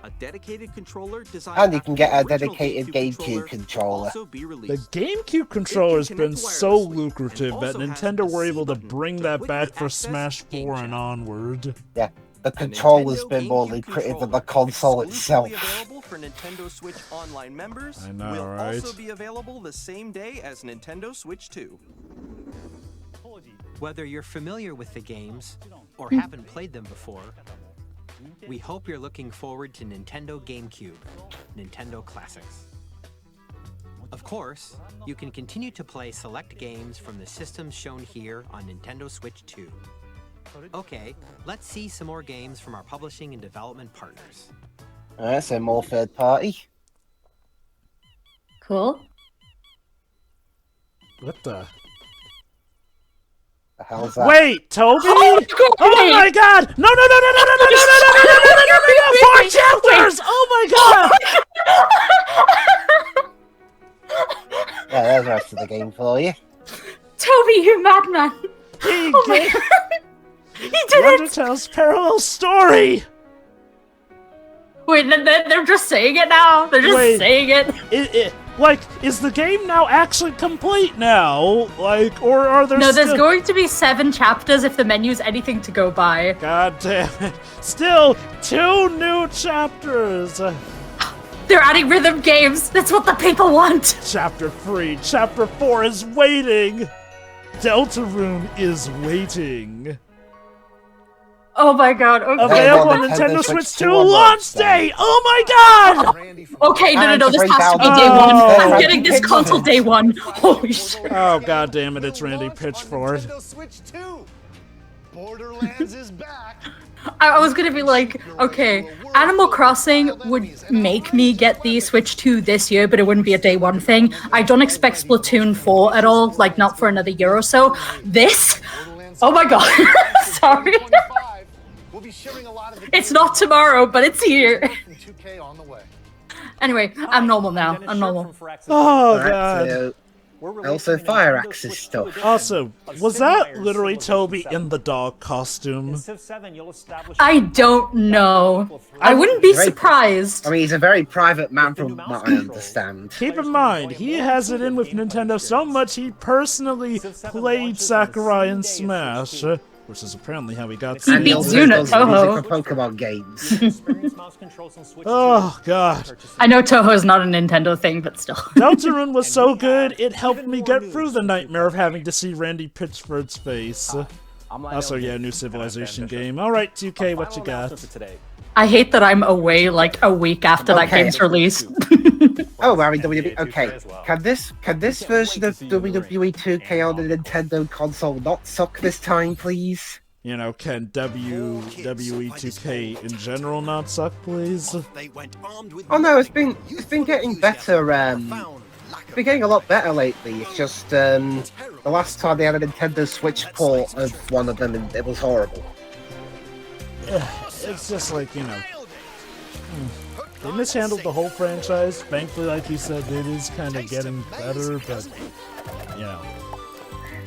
a dedicated controller designed And you can after get a the original dedicated GameCube controller. also be The released. GameCube controller has It can been connect so wirelessly lucrative and that also has Nintendo a were C able to button bring to that quickly back for access Smash Game 4 Chat. and onward. Yeah, the controller's Nintendo been more GameCube lucrative than controller, the console exclusively itself. available for Nintendo Switch Online members, I know, will right? also be available the same day as Nintendo Switch 2. Whether you're familiar with the games or haven't played them before, we hope you're looking forward to Nintendo GameCube, Nintendo Classics. Of course, you can continue to play select games from the systems shown here on Nintendo Switch 2. Okay, let's see some more games from our publishing and development partners. Alright, so more third party. Cool. What the? The hell's that? Wait, Toby? Oh, Oh my god! No, no, no, no, no, no, no, no, no, no, no, no, no, no, no, no, 4 chapters! Oh my god! Yeah, there's the rest of the game for you. Toby, you madman! He Oh my gave god! He did it! Undertale's parallel story! Wait, they're just saying it now? They're just Wait. saying it? Like, is the game now actually complete now? Like, or are there No, there's still... going to be 7 chapters if the menu's anything to go by. God damn it. Still 2 new chapters! They're adding rhythm games! That's what the people want! Chapter 3, Chapter 4 is waiting! Deltarune is waiting. Oh my god. Okay. Available on Nintendo Switch 2 launch day. Oh my god. Okay, no. This has to be day one. I'm getting this console day one. Holy shit. Oh god damn it! It's Randy Pitchford. Switch 2. Borderlands is back. I was gonna be like, okay, Animal Crossing would make me get the Switch 2 this year, but it wouldn't be a day one thing. I don't expect Splatoon 4 at all, like not for another year or so. This? Oh my god. Sorry. It's not tomorrow, but it's here. Anyway, I'm normal now. I'm normal. Oh god. Also, Fire Axe's stuff. Also, was that literally Toby in the dog costume? I don't know. I wouldn't be surprised. I mean, he's a very private man from what I understand. Keep in mind, he has it in with Nintendo so much he personally played Sakurai in Smash, which is apparently how he got He beat Zuna Toho. For Pokemon games. Oh god. I know Toho is not a Nintendo thing, but still. Deltarune was so good, it helped me get through the nightmare of having to see Randy Pitchford's face. Also, yeah, new Civilization game. Alright, 2K, what you got? I hate that I'm away like a week after that game's release. Oh, I mean, WWE. Okay, can this version of WWE 2K on the Nintendo console not suck this time, please? You know, can WWE 2K in general not suck, please? Oh no, it's been getting better. It's been getting a lot better lately. It's just the last time they had a Nintendo Switch port of one of them, and it was horrible. It's just like, you know, they mishandled the whole franchise. Thankfully, like you said, it is kind of getting better, but, you know,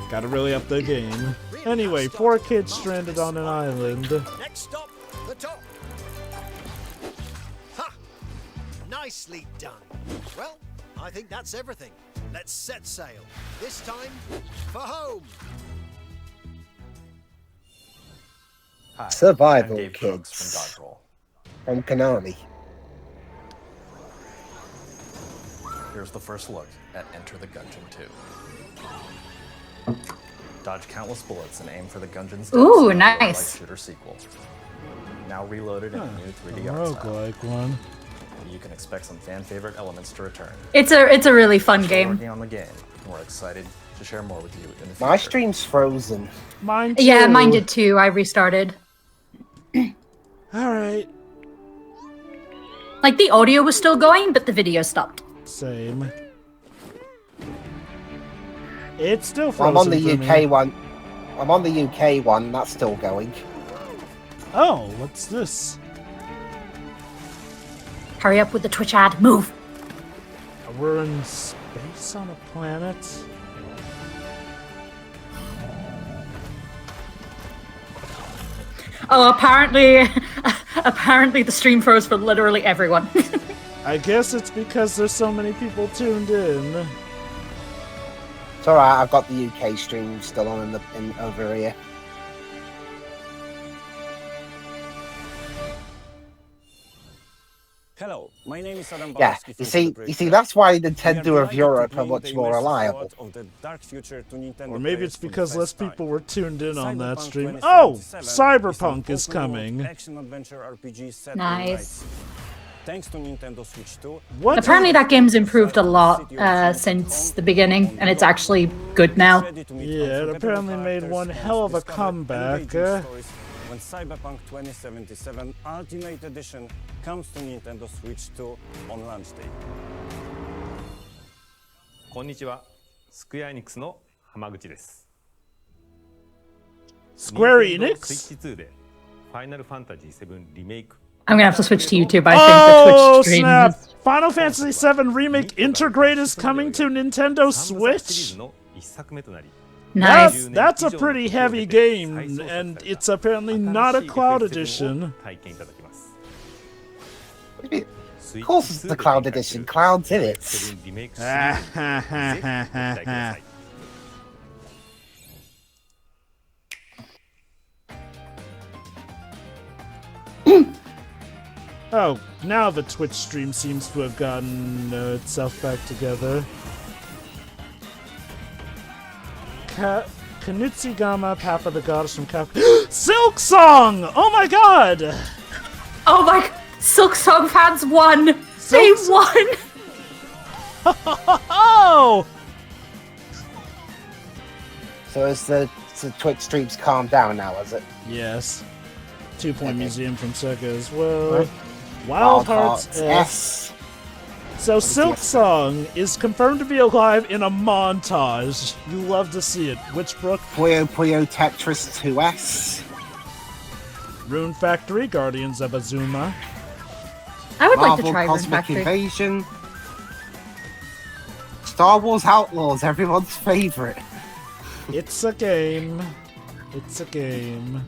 gotta really up the game. Anyway, 4 kids stranded on an island. Next stop, the top. Ha! Nicely done. Well, I think that's everything. Let's set sail. This time, for home. Hi, Survival I'm Dave Kids from Dodgeball. from Konami. Here's the first look at Enter the Gungeon 2. Dodge countless bullets and aim for the Gungeon's Ooh, nice. shooter sequel. Now reloaded in a new 3D A art style. roguelike one. You can expect some fan favorite elements to return. It's a really fun We're game. working on the game. We're excited to share more with you in the future. My stream's frozen. Mine too. Yeah, mine did too. I restarted. Alright. Like, the audio was still going, but the video stopped. Same. It's still frozen. I'm on the for UK me. one. I'm on the UK one. That's still going. Oh, what's this? Hurry up with the Twitch ad. Move. We're in space on a planet? Oh, apparently the stream froze for literally everyone. I guess it's because there's so many people tuned in. It's alright. I've got the UK stream still on in over here. Hello, my name is Adam Yeah, Balowski you see, that's why Nintendo of Europe are much more reliable. Or maybe it's because less people were tuned in on that stream. Oh! Cyberpunk is coming. Nice. Thanks to Nintendo Switch 2. Apparently that game's improved a lot since the beginning, and it's actually good now. Yeah, it apparently made one hell of a comeback. When Cyberpunk 2077 Ultimate Edition comes to Nintendo Switch 2 on launch day. こんにちは。スクエアエニックスの浜口です。Square Enix? Switch 2で Final Fantasy 7 リメイク I'm gonna have to switch to YouTube. I think the Twitch stream. Snap! Final Fantasy VII Remake Intergrade is coming to Nintendo Switch? Nice. That's a pretty heavy game, and it's apparently not a cloud edition. Of course it's the Cloud Edition. Cloud's in it. Oh, now the Twitch stream seems to have gotten itself back together. Kanutsugama, Path of the Goddess from Cap. Silk Song! Oh my god! Oh my... Silk Song fans won! They won! Oh! So is the Twitch streams calmed down now, is it? Yes. 2-point museum from Sega as well. Right. Wild Hearts S. S. So Silk Song is confirmed to be alive in a montage. You love to see it. Witchbrook. Puyo Puyo Tetris 2S. Rune Factory, Guardians of Azuma. I would Marvel like to try Rune Cosmic Factory. Invasion. Star Wars Outlaws, everyone's favorite. It's a game. It's a game.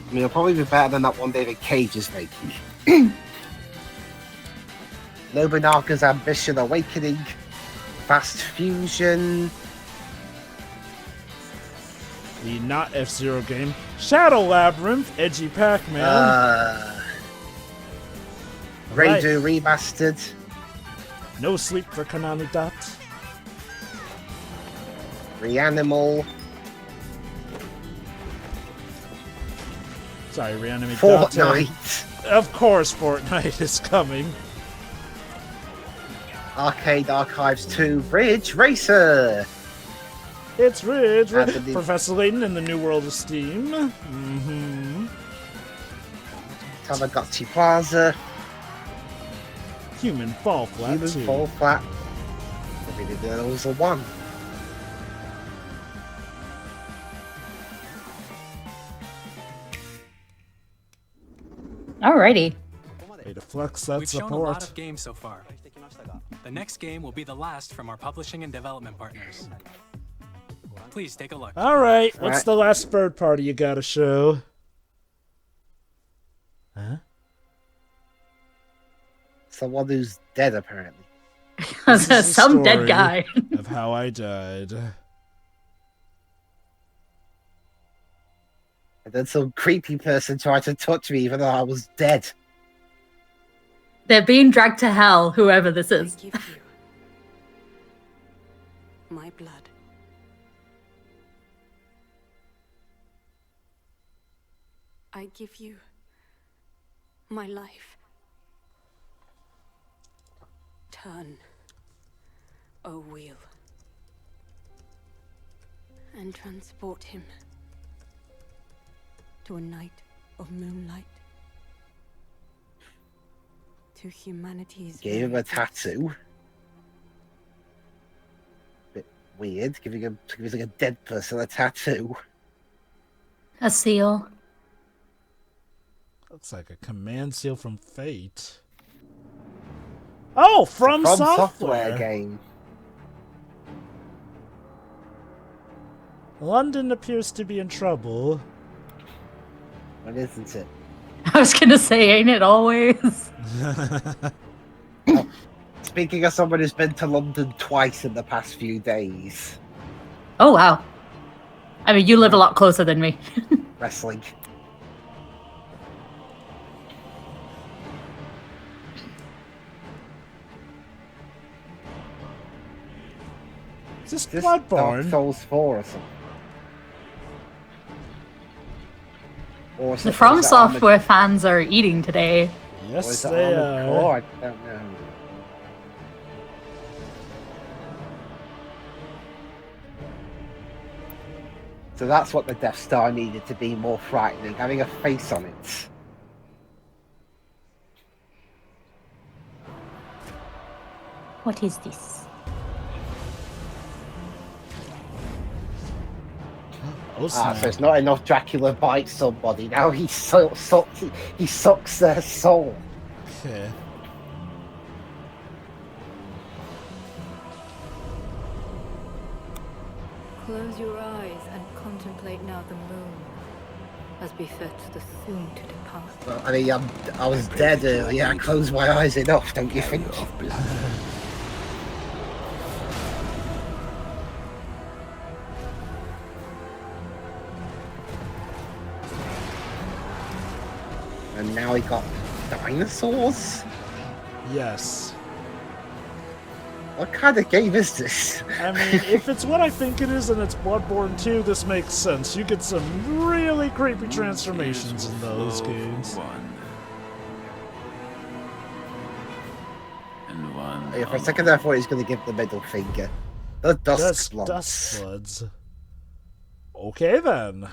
I mean, it'll probably be better than that one David Cage is making. Nobunaga's Ambition Awakening. Fast Fusion. The not F-Zero game. Shadow Labyrinth, Edgy Pac-Man. Redo Remastered. No Sleep for Konami Dot. Reanimal. Sorry, Reanimate Fortnite. Of course Fortnite is coming. Arcade Archives 2 Ridge Racer. It's Ridge. And the new- Professor Layton in the New World of Steam. Mm-hmm. Tamagotchi Plaza. Human Fall Flat Human 2. Fall Flat. I mean, those are one. Alrighty. Way to flex that We've shown a lot support. of games so far. The next game will be the last from our publishing and development partners. Please take a look. Alright, what's the last third party you gotta show? Huh? Someone who's dead, apparently. This is the Some dead story guy. of how I died. And then some creepy person tried to touch me even though I was dead. They're being dragged to hell, whoever this is. Give you my blood. I give you my life. Turn, O wheel, and transport him to a night of moonlight, to humanity's Gave him very a tattoo. Bit weird, giving like a dead person a tattoo. A seal. Looks like a command seal from Fate. Oh, from Software game. London appears to be in trouble. What isn't it? I was gonna say, ain't it always? Speaking of someone who's been to London twice in the past few days. Oh wow. I mean, you live a lot closer than me. Wrestling. Is this This Bloodborne? Dark Souls 4 or something. Or is The it- From is it Armored- Software fans are eating today. or Yes, is it they Armored are. Core? I don't know. So that's what the Death Star needed to be more frightening, having a face on it. What is this? Oh, So it's not enough Dracula bites somebody, now he sucks their soul. Okay. Close your eyes and contemplate now the moon, as befits the soon to depart. Well, I mean, I was dead earlier, I closed my eyes enough, don't you think? And now he got dinosaurs? Yes. What kind of game is this? I mean, if it's what I think it is and it's Bloodborne 2, this makes sense. You get some really creepy transformations in those games. Yeah, for a second I thought he was going to give the middle finger. The dust Sluds. Okay then.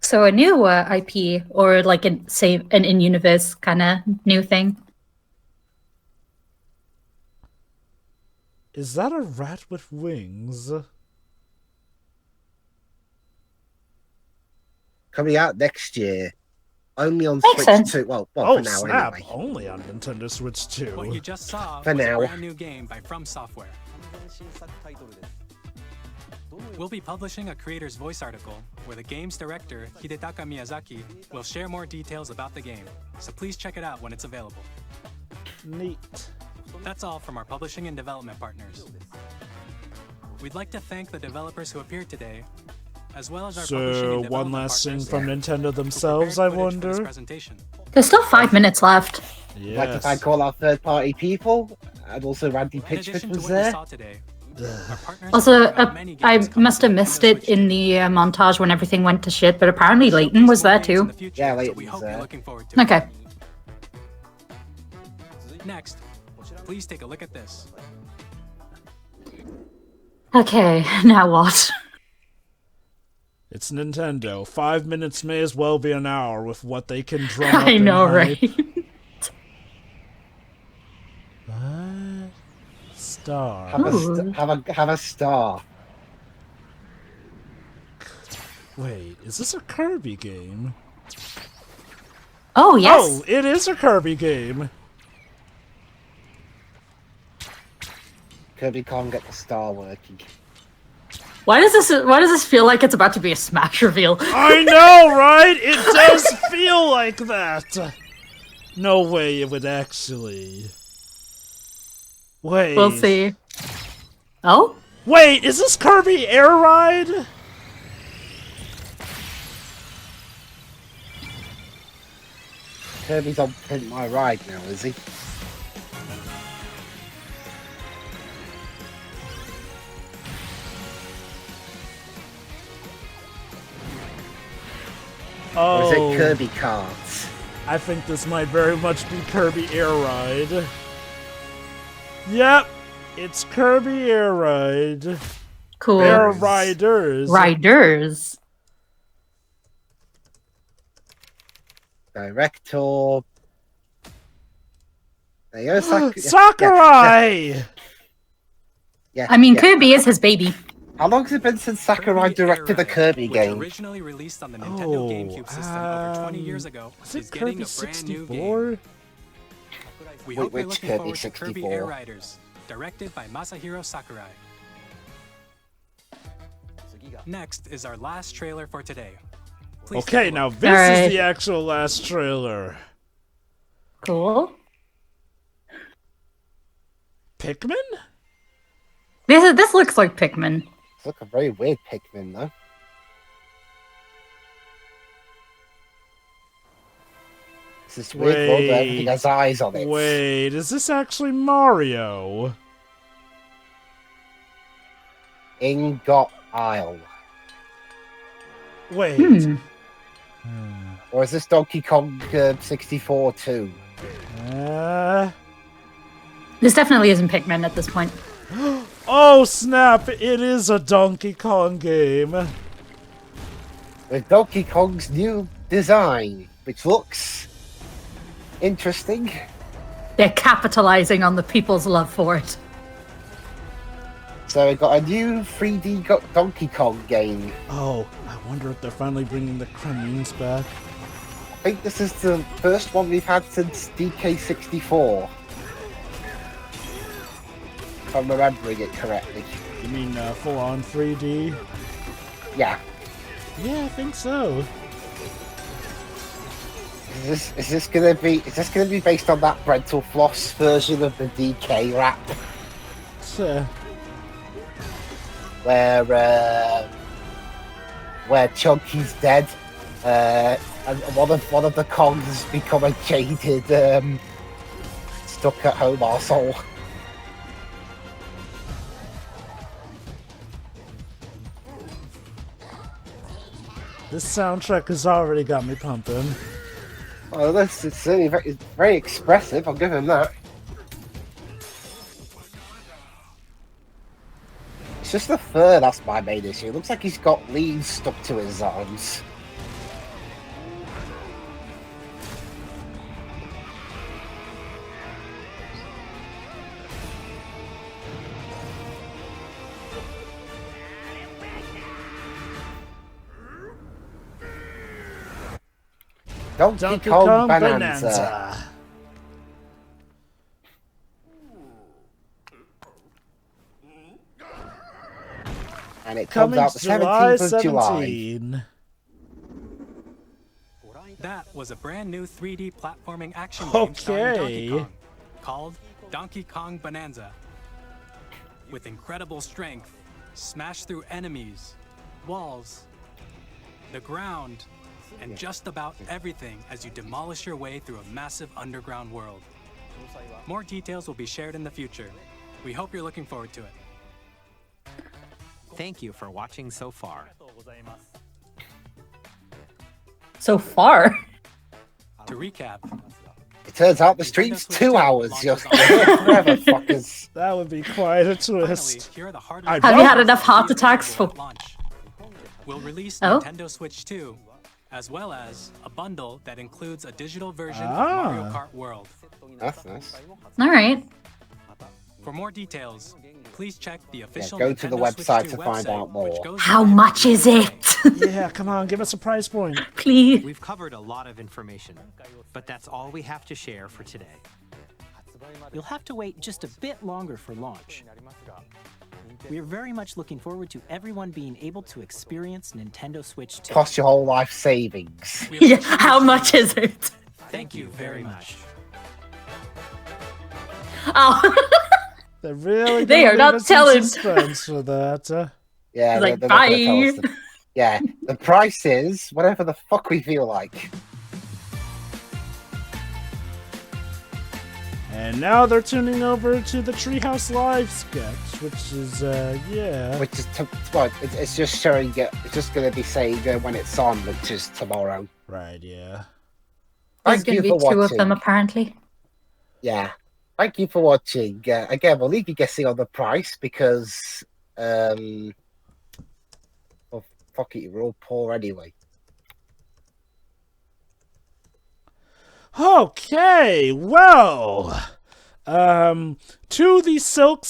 So a new IP or like an in-universe kind of new thing. Is that a rat with wings? Coming out next year. Only on Makes Switch sense. 2. Well, Oh for now snap! anyway. Only on Nintendo Switch 2. What you just saw For was now. a brand new game by From Software. We'll be publishing a creator's voice article where the game's director, Hidetaka Miyazaki, will share more details about the game, so please check it out when it's available. Neat. That's all from our publishing and development partners. We'd like to thank the developers who appeared today, as well as our publishing So, and one development last thing partners from who Nintendo themselves, I prepared footage for this wonder? presentation. There's still 5 minutes left. Yes. Like to thank all our third-party people, and also Randy In Pitchford addition to was what you there. saw today, our partners Also, have got many I games coming must have to missed Nintendo it in the montage when everything went to shit, but apparently Leighton was there too. Yeah, so we Leighton's hope there. you're looking forward to it. Okay. Next, please take a look at this. Okay, now what? It's Nintendo. 5 minutes may as well be an hour with what they can drum up I in know, hype. right? What? Star. Have a star. Wait, is this a Kirby game? Oh, yes. Oh, it is a Kirby game. Kirby can't get the star working. Why does this feel like it's about to be a Smash reveal? I know, right? It does feel like that. No way it would actually. Wait. We'll see. Oh? Wait, is this Kirby Air Ride? Kirby's on Print My Ride now, is he? Or is Oh. it Kirby Cards? I think this might very much be Kirby Air Ride. Yep, it's Kirby Air Ride. Cool. Air Riders. Riders. Director. There you go, Sakurai! Yeah, I mean, yeah. Kirby is his baby. How long has it been since Sakurai directed a Kirby game? Originally released on the Nintendo GameCube system over 20 years ago, is getting a brand new game. We hope you're Which looking Kirby? forward to Kirby 64? Air Riders, directed by Masahiro Sakurai. Next is our last trailer for today. Please Okay, take a now look. this Alright. is the actual last trailer. Cool. Pikmin? This looks like Pikmin. It's like a very weird Pikmin, though. It's this weird world where everything has eyes on it. Wait, is this actually Mario? Ingot Isle. Wait. Or is this Donkey Kong 64 too? This definitely isn't Pikmin at this point. Oh snap! It is a Donkey Kong game. With Donkey Kong's new design, which looks interesting. They're capitalizing on the people's love for it. So we got a new 3D Donkey Kong game. Oh, I wonder if they're finally bringing the Kremlins back. I think this is the first one we've had since DK64. If I'm remembering it correctly. You mean full-on 3D? Yeah. Yeah, I think so. Is this gonna be based on that Brental Floss version of the DK rap? Where Chunky's dead, and one of the Kongs has become a jaded, stuck at home arsehole. This soundtrack has already got me pumping. Oh, this is certainly very expressive. I'll give him that. It's just the fur that's my main issue. It looks like he's got leaves stuck to his arms. Donkey Kong Bonanza. And it comes out the 17th of July. That was a brand new 3D platforming action game starring Donkey Kong, called Donkey Kong Bonanza. With incredible strength, smash through enemies, walls, the ground, and just about everything as you demolish your way through a massive underground world. More details will be shared in the future. We hope you're looking forward to it. Thank you for watching so far. So far? To recap, it turns out the stream's 2 hours just forever, fuckers. That would be quite a twist. Have you had enough heart attacks for launch? We'll release Oh? Nintendo Switch 2, as well as a bundle that includes a digital version of Ah. Mario Kart World. That's nice. All right. For more details, please check the official go to the Nintendo Switch website 2 to find out more. which goes How live much is it? Yeah, come on, give us a price point. Please. We've covered a lot of information, but that's all we have to share for today. You'll have to wait just a bit longer for launch. We are very much looking forward to everyone being able to experience Nintendo Switch 2. Cost your whole life savings. Yeah, how much is it? Thank you very much. Oh. They're really They gonna are leave not us in telling. suspense for that. Yeah, Like, they're not gonna tell bye. us yeah, the price is whatever the fuck we feel like. And now they're tuning over to the Treehouse Live sketch, which is, yeah. Which is well, it's just showing it. It's just going to be saying when it's on, which is tomorrow. Right. Yeah. There's Thank going you to be for two watching. of them, apparently. Yeah. Thank you for watching. Again, we'll leave you guessing on the price because, well, fuck it, we're all poor anyway. Okay, well, to the Silk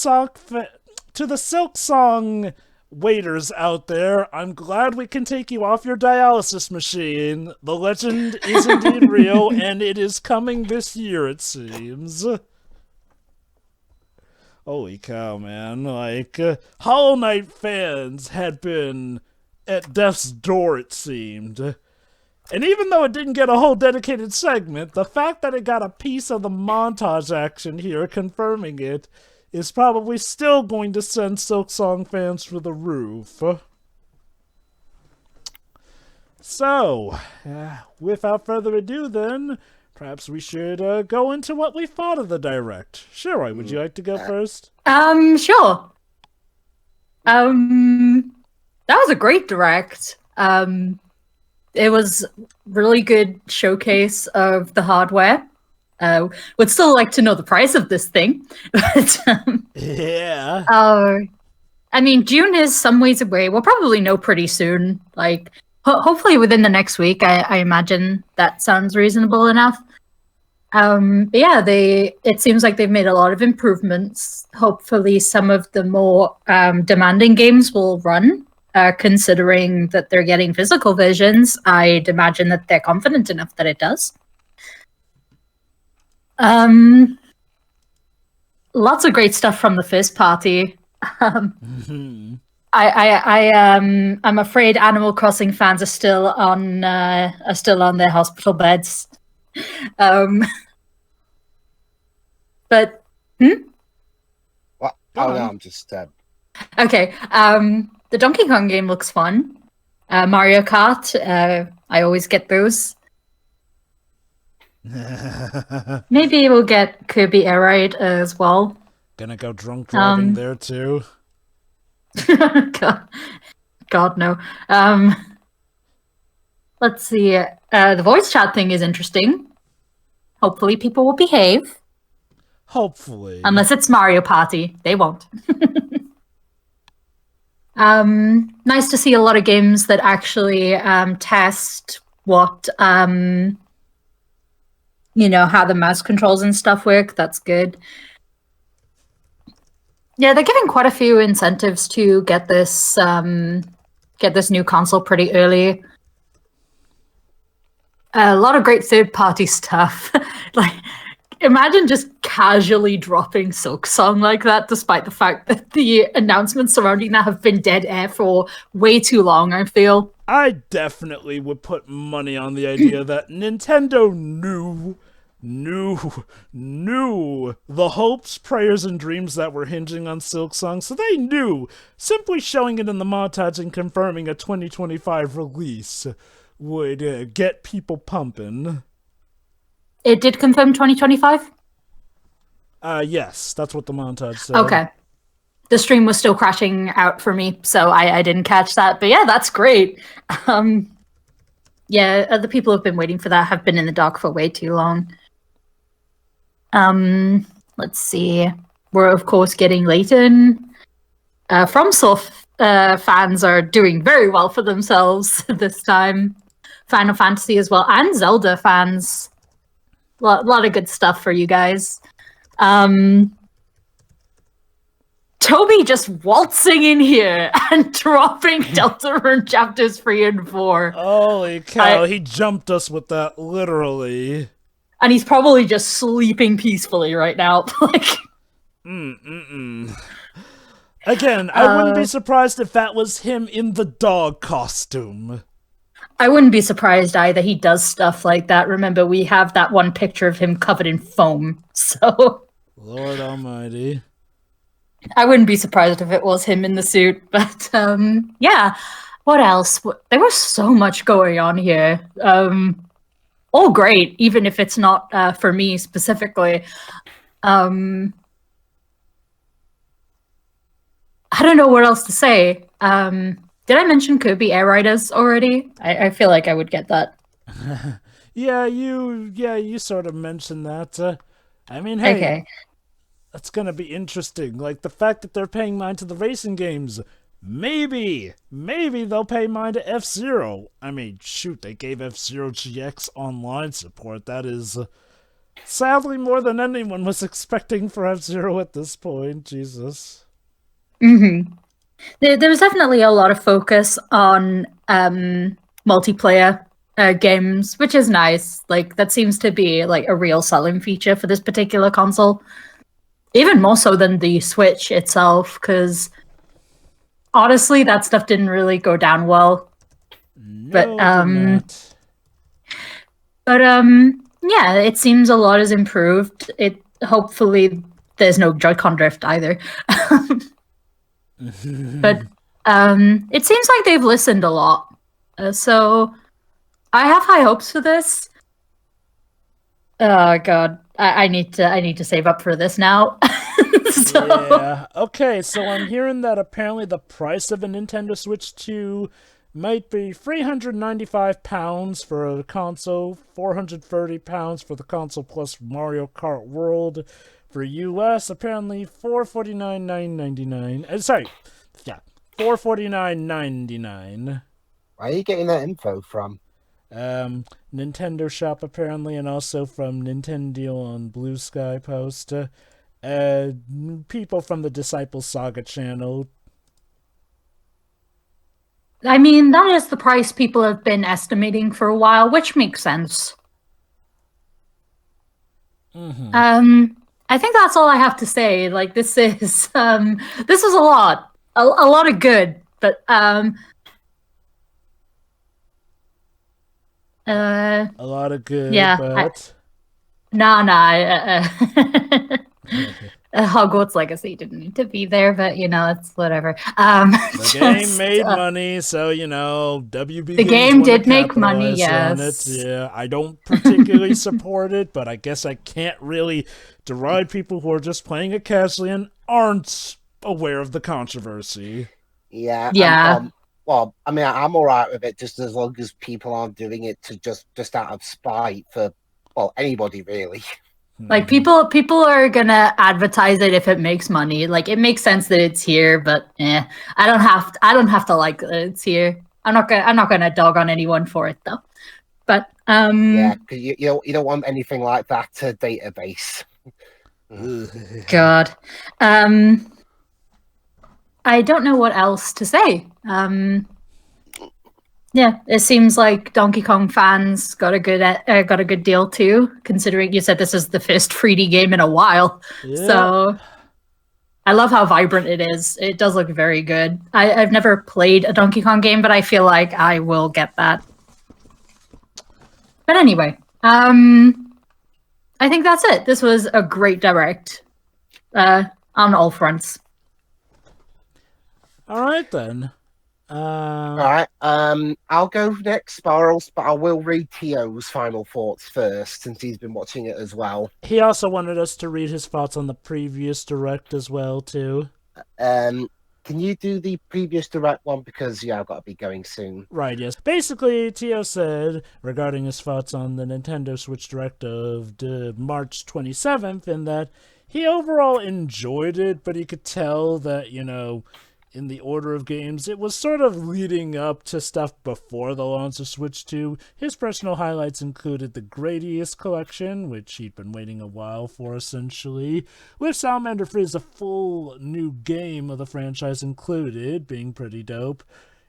Song waiters out there, I'm glad we can take you off your dialysis machine. The legend is indeed real, and it is coming this year, it seems. Holy cow, man. Like, Hollow Knight fans had been at death's door, it seemed. And even though it didn't get a whole dedicated segment, the fact that it got a piece of the montage action here confirming it is probably still going to send Silksong fans through the roof. So, without further ado then, perhaps we should go into what we thought of the Direct. Shiroi, would you like to go first? Sure. That was a great Direct. It was really good showcase of the hardware. Would still like to know the price of this thing. But, yeah. I mean, June is some ways away. We'll probably know pretty soon. Like, hopefully within the next week. I imagine that sounds reasonable enough. But yeah, it seems like they've made a lot of improvements. Hopefully, some of the more demanding games will run. Considering that they're getting physical versions, I'd imagine that they're confident enough that it does. Lots of great stuff from the first party. I'm afraid Animal Crossing fans are still on their hospital beds. But What? Oh no, I'm just okay. The Donkey Kong game looks fun. Mario Kart, I always get those. Maybe we'll get Kirby Air Ride as well. Gonna go drunk driving there too. God no. Let's see. The voice chat thing is interesting. Hopefully people will behave. Hopefully. Unless it's Mario Party. They won't. Nice to see a lot of games that actually test what, how the mouse controls and stuff work. That's good. Yeah, they're giving quite a few incentives to get this new console pretty early. A lot of great third-party stuff. Like, imagine just casually dropping Silksong like that, despite the fact that the announcements surrounding that have been dead air for way too long, I feel. I definitely would put money on the idea that Nintendo knew the hopes, prayers, and dreams that were hinging on Silksong, so they knew simply showing it in the montage and confirming a 2025 release would get people pumping. It did confirm 2025? Yes, that's what the montage said. Okay. The stream was still crashing out for me, so I didn't catch that. But yeah, that's great. Yeah, other people who've been waiting for that have been in the dark for way too long. Let's see. We're, of course, getting Layton. FromSoft fans are doing very well for themselves this time. Final Fantasy as well, and Zelda fans. A lot of good stuff for you guys. Toby just waltzing in here and dropping Deltarune chapters 3 and 4. Holy cow, he jumped us with that, literally. And he's probably just sleeping peacefully right now. Again, I wouldn't be surprised if that was him in the dog costume. I wouldn't be surprised either. He does stuff like that. Remember, we have that one picture of him covered in foam, so... Lord almighty. I wouldn't be surprised if it was him in the suit, but, yeah. What else? There was so much going on here. All great, even if it's not for me specifically. I don't know what else to say. Did I mention Kirby Air Riders already? I feel like I would get that. Yeah, you sort of mentioned that. I mean, hey, okay. That's gonna be interesting. Like, the fact that they're paying mine to the racing games. Maybe they'll pay mine to F-Zero. I mean, shoot, they gave F-Zero GX online support. That is, sadly, more than anyone was expecting for F-Zero at this point. Jesus. Mm-hmm. There was definitely a lot of focus on multiplayer games, which is nice. Like, that seems to be like a real selling feature for this particular console. Even more so than the Switch itself, because honestly, that stuff didn't really go down well. No, yeah, it seems a lot is improved. Hopefully there's no Joy-Con drift either. But it seems like they've listened a lot. So I have high hopes for this. Oh god, I need to save up for this now. Yeah. Okay, so I'm hearing that apparently the price of a Nintendo Switch 2 might be £395 for a console, £430 for the console plus Mario Kart World. For US, apparently $449.999. Sorry, yeah, $449.99. Where are you getting that info from? Nintendo Shop apparently, and also from Nintendo on Blue Sky Post. People from the Disciple Saga channel. I mean, that is the price people have been estimating for a while, which makes sense. Mm-hmm. I think that's all I have to say. Like, this is a lot. A lot of good, but a lot of good, yeah, but Hogwarts Legacy didn't need to be there, but it's whatever. The game made money, so WB the Games game wanted did to make money. capitalize on Yes, it. Yeah, I don't particularly support it, but I guess I can't really deride people who are just playing it casually and aren't aware of the controversy. Yeah. Yeah. well, I mean, I'm all right with it just as long as people aren't doing it to just out of spite for, well, anybody really. Like people are gonna advertise it if it makes money. Like it makes sense that it's here, but I don't have to like that it's here. I'm not gonna dog on anyone for it though. But Yeah, because you don't want anything like that to database. God. I don't know what else to say. Yeah, it seems like Donkey Kong fans got a good deal too, considering you said this is the first 3D game in a while. Yeah. So I love how vibrant it is. It does look very good. I've never played a Donkey Kong game, but I feel like I will get that. But anyway, I think that's it. This was a great direct on all fronts. All right then. All right. I'll go next, Spirals, but I will read Tio's final thoughts first, since he's been watching it as well. He also wanted us to read his thoughts on the previous direct as well, too. Can you do the previous direct one? Because, yeah, I've got to be going soon. Right, yes. Basically, Tio said, regarding his thoughts on the Nintendo Switch Direct of March 27th, in that he overall enjoyed it, but he could tell that, you know, in the order of games, it was sort of leading up to stuff before the launch of Switch 2. His personal highlights included the Gradius collection, which he'd been waiting a while for, essentially, with Salamander Freeze, a full new game of the franchise included, being pretty dope.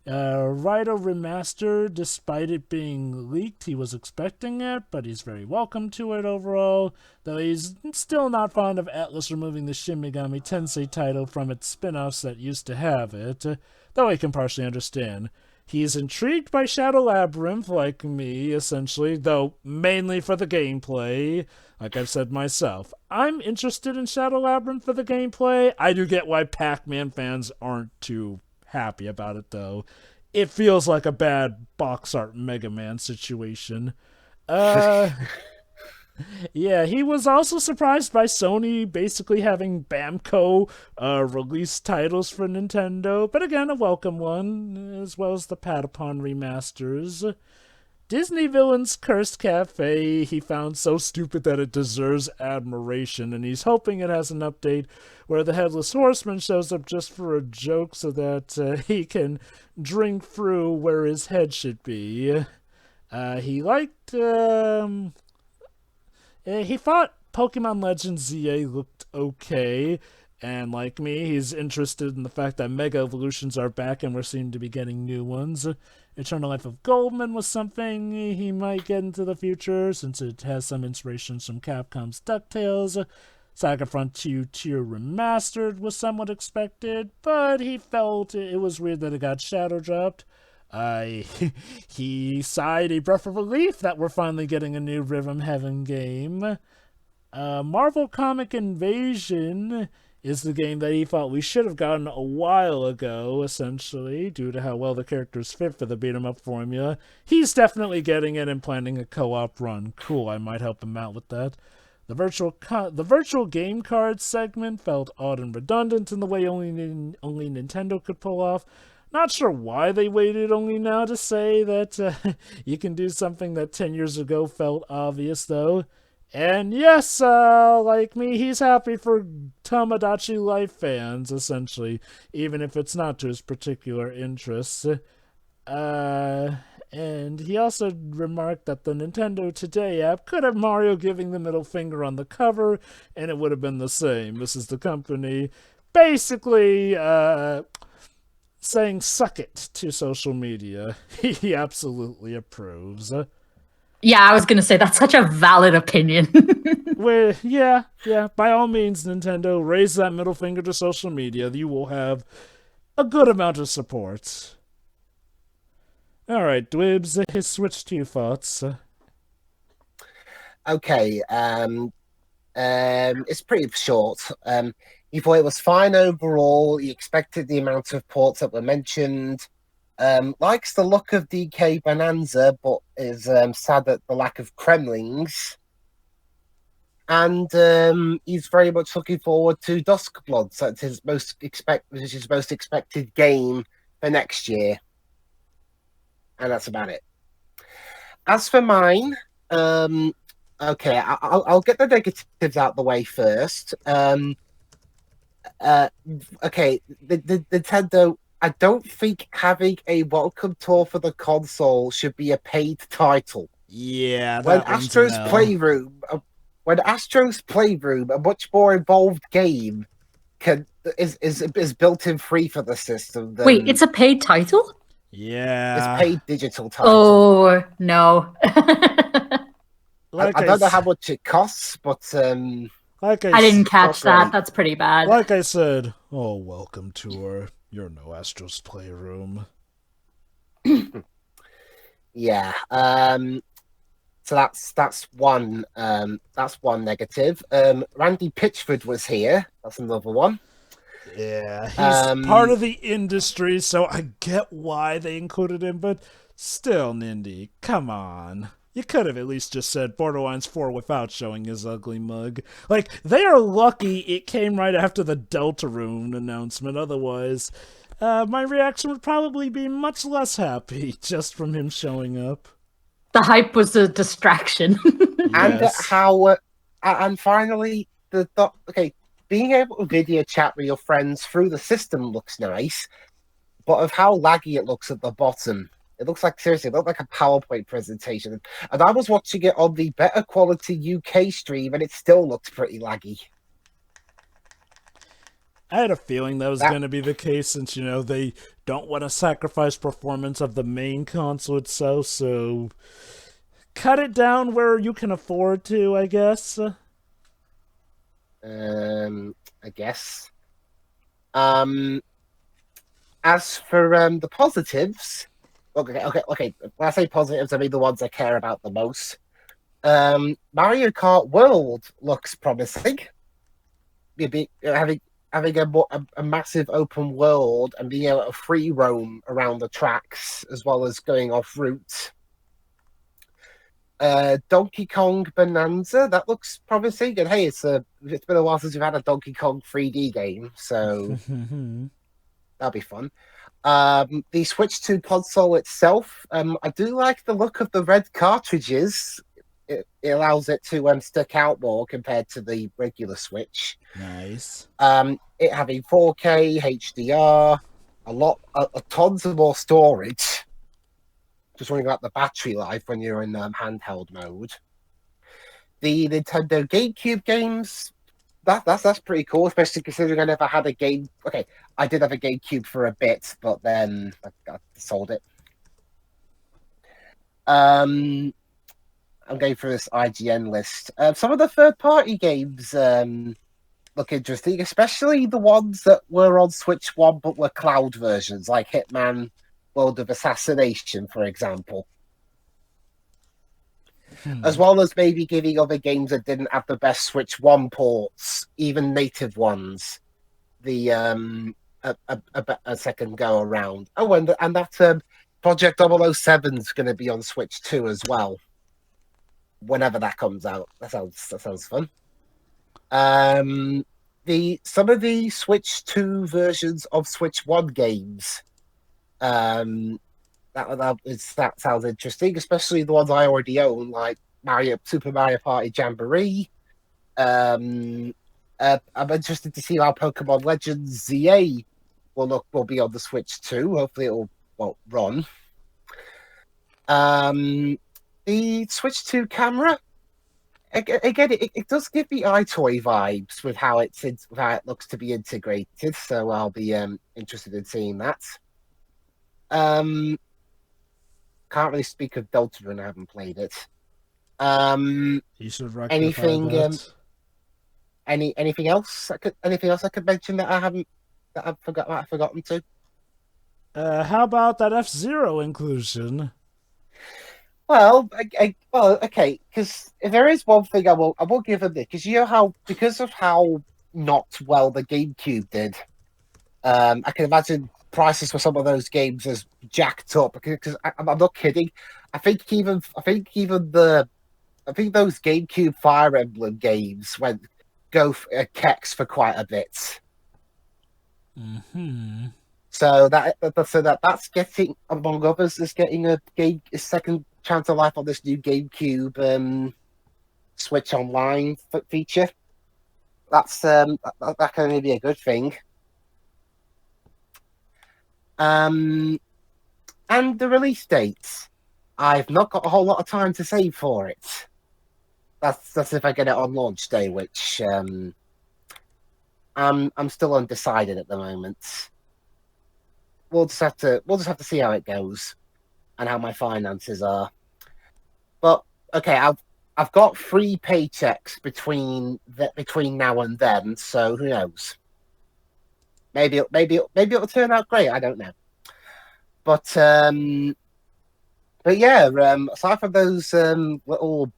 Raido Remastered, despite it being leaked, he was expecting it, but he's very welcome to it overall, though he's still not fond of Atlas removing the Shin Megami Tensei title from its spin-offs that used to have it, though I can partially understand. He's intrigued by Shadow Labyrinth, like me, essentially, though mainly for the gameplay, like I've said myself. I'm interested in Shadow Labyrinth for the gameplay. I do get why Pac-Man fans aren't too happy about it, though. It feels like a bad box art Mega Man situation. Yeah, he was also surprised by Sony basically having Bamco release titles for Nintendo, but again, a welcome one, as well as the Patapon remasters. Disney Villain's Cursed Cafe he found so stupid that it deserves admiration, and he's hoping it has an update where the Headless Horseman shows up just for a joke so that he can drink through where his head should be. He liked... he thought Pokemon Legends ZA looked okay, and like me, he's interested in the fact that Mega Evolutions are back and we're soon to be getting new ones. Eternal Life of Goldman was something he might get into the future, since it has some inspirations from Capcom's DuckTales. Saga Frontier Remastered was somewhat expected, but he felt it was weird that it got shadow dropped. He sighed a breath of relief that we're finally getting a new Rhythm Heaven game. Marvel Comic Invasion is the game that he thought we should have gotten a while ago, essentially, due to how well the characters fit for the beat-em-up formula. He's definitely getting it and planning a co-op run. Cool, I might help him out with that. The virtual game cards segment felt odd and redundant in the way only Nintendo could pull off. Not sure why they waited only now to say that you can do something that 10 years ago felt obvious, though. And yes, like me, he's happy for Tomodachi Life fans, essentially, even if it's not to his particular interests. And he also remarked that the Nintendo Today app could have Mario giving the middle finger on the cover, and it would have been the same. This is the company basically saying suck it to social media. He absolutely approves. Yeah, I was going to say, that's such a valid opinion. Well, yeah, by all means, Nintendo, raise that middle finger to social media. You will have a good amount of support. Alright, Dwibs, his Switch 2 thoughts. Okay, it's pretty short. He thought it was fine overall. He expected the amount of ports that were mentioned. Likes the look of DK Bonanza, but is sad at the lack of Kremlings. And he's very much looking forward to Duskbloods. That's his most expected game for next year. and that's about it. As for mine, okay, I'll get the negatives out the way first. Okay, the Nintendo. I don't think having a welcome tour for the console should be a paid title. Yeah, When that one's a Astro's no. Playroom, a much more involved game, is built in free for the system. Wait, it's a paid title? Yeah. It's paid digital title. Oh, no. I don't know how much it costs, but like I didn't catch not that. great. That's pretty bad. Like I said, oh, welcome tour. You're no Astro's Playroom. Yeah. So that's one negative. Randy Pitchford was here. That's another one. Yeah, he's part of the industry, so I get why they included him, but still, Nindy, come on. You could have at least just said Borderlands 4 without showing his ugly mug. Like, they are lucky it came right after the Deltarune announcement, otherwise, my reaction would probably be much less happy just from him showing up. The hype was a distraction. And and finally, being able to video chat with your friends through the system looks nice, but of how laggy it looks at the bottom. It looks like, seriously, it looked like a PowerPoint presentation. And I was watching it on the better quality UK stream, and it still looked pretty laggy. I had a feeling that was going to be the case since, they don't want to sacrifice performance of the main console itself, so cut it down where you can afford to, I guess. I guess. As for the positives, okay. When I say positives, I mean the ones I care about the most. Mario Kart World looks promising. Maybe having a massive open world and being able to free roam around the tracks as well as going off route. Donkey Kong Bonanza, that looks promising. And hey, it's been a while since we've had a Donkey Kong 3D game, so that'll be fun. The Switch 2 console itself, I do like the look of the red cartridges. It allows it to stick out more compared to the regular Switch. Nice. It having 4K, HDR, tons of more storage. Just wondering about the battery life when you're in handheld mode. The Nintendo GameCube games, that's pretty cool, especially considering I never had a game. Okay, I did have a GameCube for a bit, but then I sold it. I'm going through this IGN list. Some of the third-party games look interesting, especially the ones that were on Switch 1 but were cloud versions, like Hitman World of Assassination, for example. As well as maybe giving other games that didn't have the best Switch 1 ports, even native ones, the a second go around. Oh, and that Project 007 is going to be on Switch 2 as well. Whenever that comes out, that sounds fun. Some of the Switch 2 versions of Switch 1 games, that sounds interesting, especially the ones I already own, like Super Mario Party Jamboree. I'm interested to see how Pokemon Legends ZA will be on the Switch 2. Hopefully, it will run. The Switch 2 camera, again, it does give me iToy vibes with how it looks to be integrated. So I'll be interested in seeing that. Can't really speak of Deltarune. I haven't played it. You should rectify that. Anything else? Anything else I could mention that I've forgotten to? How about that F-Zero inclusion? Well, okay. Because if there is one thing I will give them this, because of how not well the GameCube did, I can imagine prices for some of those games is jacked up. Because I'm not kidding. I think those GameCube Fire Emblem games go keks for quite a bit. Mm-hmm. So that's getting, among others, is getting a second chance of life on this new GameCube Switch Online feature. That's that can only be a good thing. And the release dates, I've not got a whole lot of time to save for it. That's if I get it on launch day, which I'm still undecided at the moment. We'll just have to see how it goes and how my finances are. But okay, I've got 3 paychecks between now and then, so who knows? Maybe it'll turn out great. I don't know. But yeah, aside from those little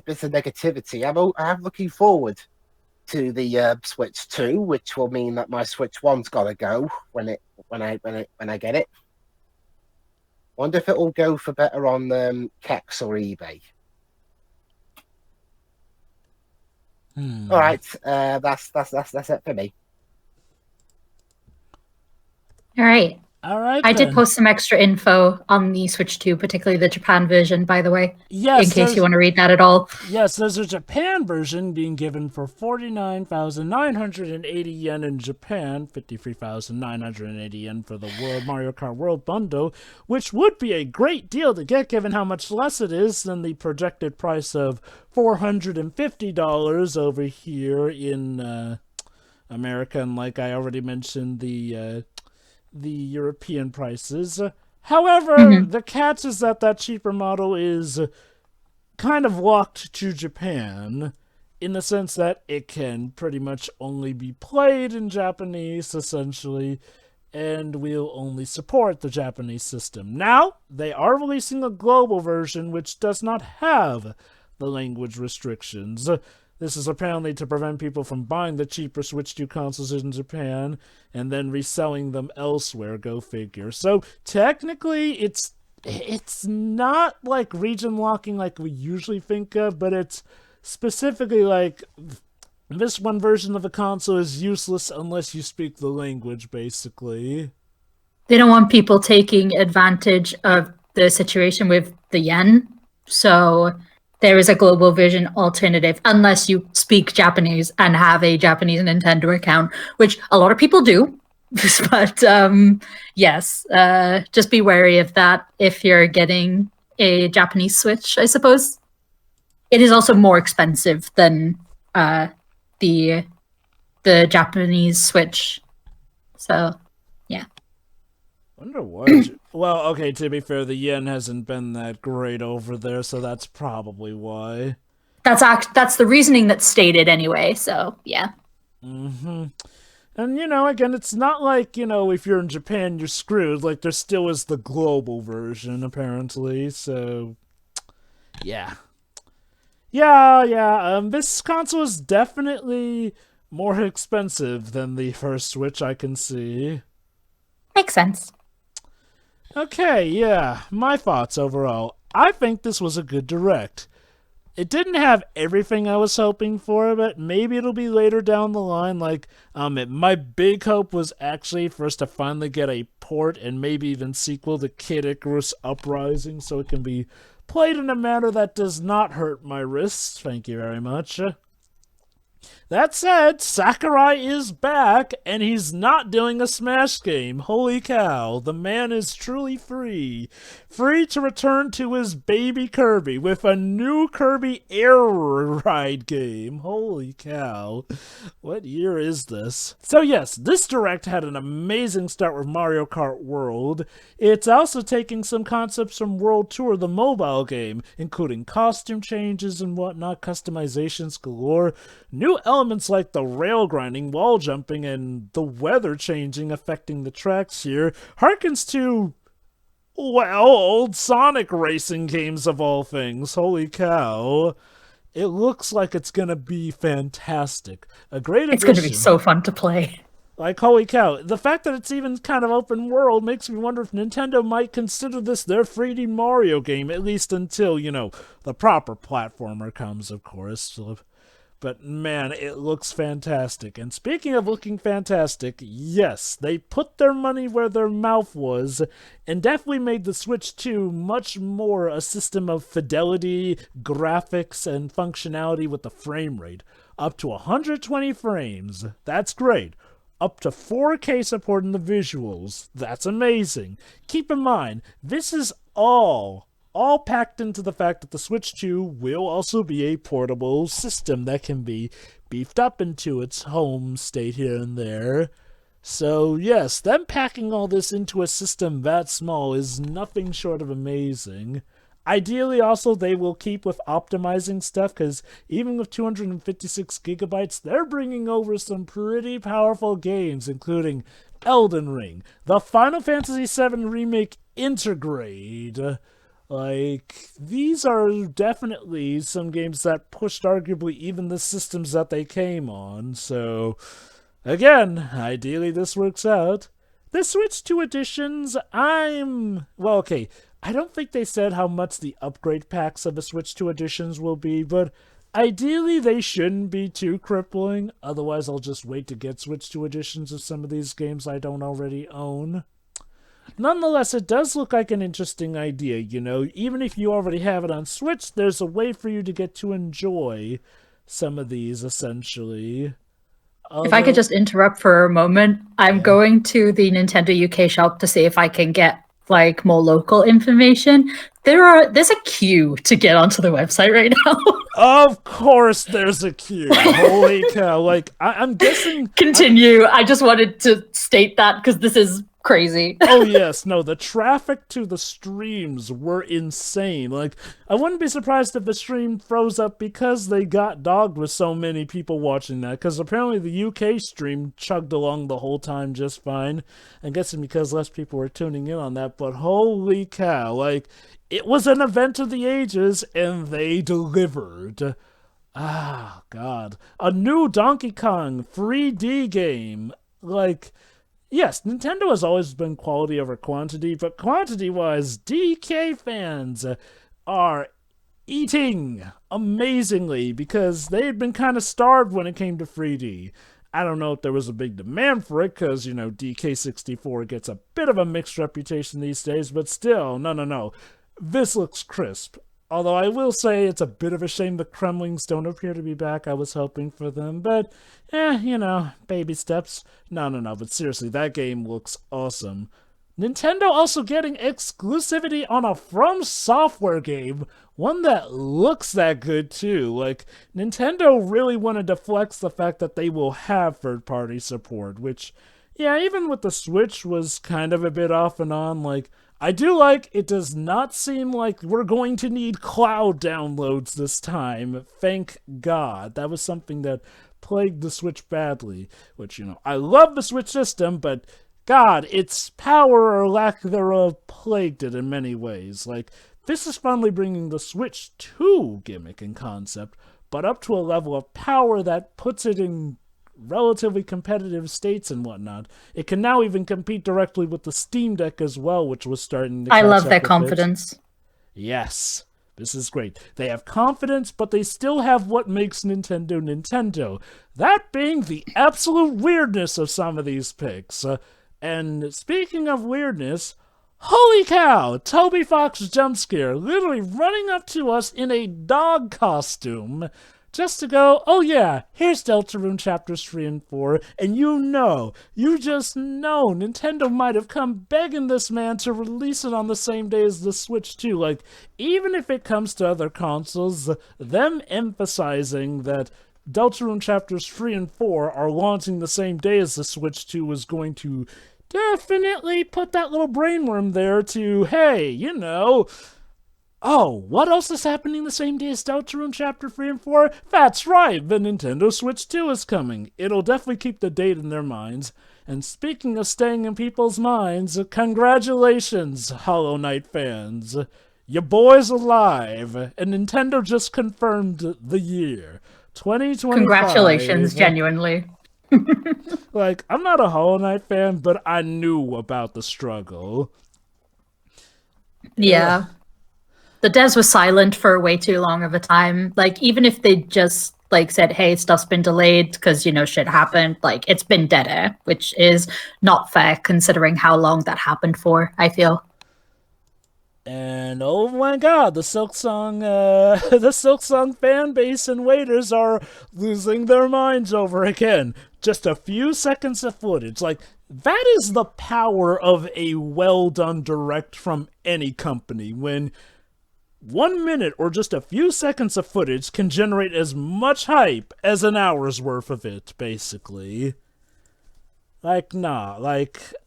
bits of negativity, I'm looking forward to the Switch 2, which will mean that my Switch 1's got to go when I get it. Wonder if it will go for better on Kex or eBay. All right, that's it for me. All right. All right. I did post some extra info on the Switch 2, particularly the Japan version, by the way. Yes, in case you want to read that at all. Yes, there's a Japan version being given for 49,980 yen in Japan, 53,980 yen for the Mario Kart World Bundle, which would be a great deal to get given how much less it is than the projected price of $450 over here in America, and like I already mentioned, the European prices. However, the catch is that cheaper model is kind of locked to Japan in the sense that it can pretty much only be played in Japanese, essentially, and will only support the Japanese system. Now, they are releasing a global version which does not have the language restrictions. This is apparently to prevent people from buying the cheaper Switch 2 consoles in Japan and then reselling them elsewhere, go figure. So technically it's not like region locking like we usually think of, but it's specifically like this one version of the console is useless unless you speak the language, basically. They don't want people taking advantage of the situation with the yen, so there is a global version alternative, unless you speak Japanese and have a Japanese Nintendo account, which a lot of people do. But yes, just be wary of that if you're getting a Japanese Switch, I suppose. It is also more expensive than the Japanese Switch. So, yeah. Wonder why. Well, okay, to be fair, the yen hasn't been that great over there, so that's probably why. That's the reasoning that's stated anyway, so yeah. And, again, it's not like, if you're in Japan, you're screwed. Like, there still is the global version, apparently, so yeah. Yeah, this console is definitely more expensive than the first Switch, I can see. Makes sense. Okay, yeah, my thoughts overall. I think this was a good Direct. It didn't have everything I was hoping for, but maybe it'll be later down the line. Like, my big hope was actually for us to finally get a port and maybe even sequel to Kid Icarus Uprising so it can be played in a manner that does not hurt my wrists. Thank you very much. That said, Sakurai is back, and he's not doing a Smash game. Holy cow, the man is truly free. Free to return to his baby Kirby with a new Kirby Air Ride game. Holy cow. What year is this? So yes, this Direct had an amazing start with Mario Kart World. It's also taking some concepts from World Tour, the mobile game, including costume changes and whatnot, customizations galore, new elements like the rail grinding, wall jumping, and the weather changing affecting the tracks here harkens to, well, old Sonic racing games of all things. Holy cow. It looks like it's gonna be fantastic. A great addition. It's gonna be so fun to play. Like, holy cow. The fact that it's even kind of open world makes me wonder if Nintendo might consider this their 3D Mario game, at least until, the proper platformer comes, of course. But man, it looks fantastic. And speaking of looking fantastic, yes, they put their money where their mouth was and definitely made the Switch 2 much more a system of fidelity, graphics, and functionality with the frame rate. Up to 120 frames. That's great. Up to 4K support in the visuals. That's amazing. Keep in mind, this is all packed into the fact that the Switch 2 will also be a portable system that can be beefed up into its home state here and there. So yes, them packing all this into a system that small is nothing short of amazing. Ideally, also, they will keep with optimizing stuff, because even with 256 gigabytes, they're bringing over some pretty powerful games, including Elden Ring, the Final Fantasy VII Remake Intergrade. Like, these are definitely some games that pushed arguably even the systems that they came on, so again, ideally this works out. The Switch 2 editions, well, okay, I don't think they said how much the upgrade packs of the Switch 2 editions will be, but ideally they shouldn't be too crippling, otherwise I'll just wait to get Switch 2 editions of some of these games I don't already own. Nonetheless, it does look like an interesting idea, you know. Even if you already have it on Switch, there's a way for you to get to enjoy some of these, essentially. If I could just interrupt for a moment, I'm going to the Nintendo UK shop to see if I can get like more local information. There's a queue to get onto the website right now. Of course there's a queue. Holy cow. Like, I'm guessing... Continue. I just wanted to state that because this is crazy. Oh yes, no, the traffic to the streams were insane. Like, I wouldn't be surprised if the stream froze up because they got dogged with so many people watching that, because apparently the UK stream chugged along the whole time just fine. I'm guessing because less people were tuning in on that, but holy cow, like, it was an event of the ages, and they delivered. Ah, God. A new Donkey Kong 3D game. Like, yes, Nintendo has always been quality over quantity, but quantity-wise, DK fans are eating amazingly because they had been kind of starved when it came to 3D. I don't know if there was a big demand for it because, you know, DK64 gets a bit of a mixed reputation these days, but still, no. This looks crisp. Although I will say it's a bit of a shame the Kremlings don't appear to be back. I was hoping for them, but, you know, baby steps. No, but seriously, that game looks awesome. Nintendo also getting exclusivity on a From Software game, one that looks that good too. Like, Nintendo really wanted to flex the fact that they will have third-party support, which, yeah, even with the Switch was kind of a bit off and on. Like, I do like, it does not seem like we're going to need cloud downloads this time. Thank God. That was something that plagued the Switch badly, which, you know, I love the Switch system, but God, its power or lack thereof plagued it in many ways. Like, this is finally bringing the Switch 2 gimmick and concept, but up to a level of power that puts it in relatively competitive states and whatnot. It can now even compete directly with the Steam Deck as well, which was starting to I catch love up their with confidence. it. Yes, this is great. They have confidence, but they still have what makes Nintendo Nintendo. That being the absolute weirdness of some of these picks. And speaking of weirdness, holy cow! Toby Fox jump scare, literally running up to us in a dog costume, just to go, oh yeah, here's Deltarune Chapters 3 and 4, and you just know, Nintendo might have come begging this man to release it on the same day as the Switch 2. Like, even if it comes to other consoles, them emphasizing that Deltarune Chapters 3 and 4 are launching the same day as the Switch 2 is going to definitely put that little brainworm there to, hey, you know, oh, what else is happening the same day as Deltarune Chapter 3 and 4? That's right, the Nintendo Switch 2 is coming. It'll definitely keep the date in their minds. And speaking of staying in people's minds, congratulations, Hollow Knight fans. Your boy's alive, and Nintendo just confirmed the year, 2025. Congratulations, genuinely. Like, I'm not a Hollow Knight fan, but I knew about the struggle. Yeah. The devs were silent for way too long of a time. Like, even if they just like said, hey, stuff's been delayed because, shit happened. Like, it's been dead air, which is not fair considering how long that happened for, I feel. And oh my god, the Silksong fan base and waiters are losing their minds over again. Just a few seconds of footage. Like, that is the power of a well-done direct from any company, when 1 minute or just a few seconds of footage can generate as much hype as an hour's worth of it, basically. Like, nah,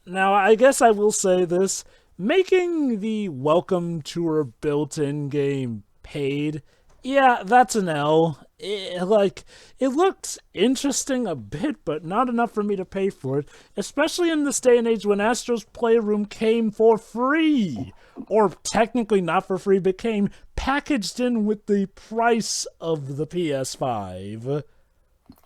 now I guess I will say this. Making the Welcome Tour built-in game paid, yeah, that's an L. It looked interesting a bit, but not enough for me to pay for it, especially in this day and age when Astro's Playroom came for free. Or technically not for free, but came packaged in with the price of the PS5.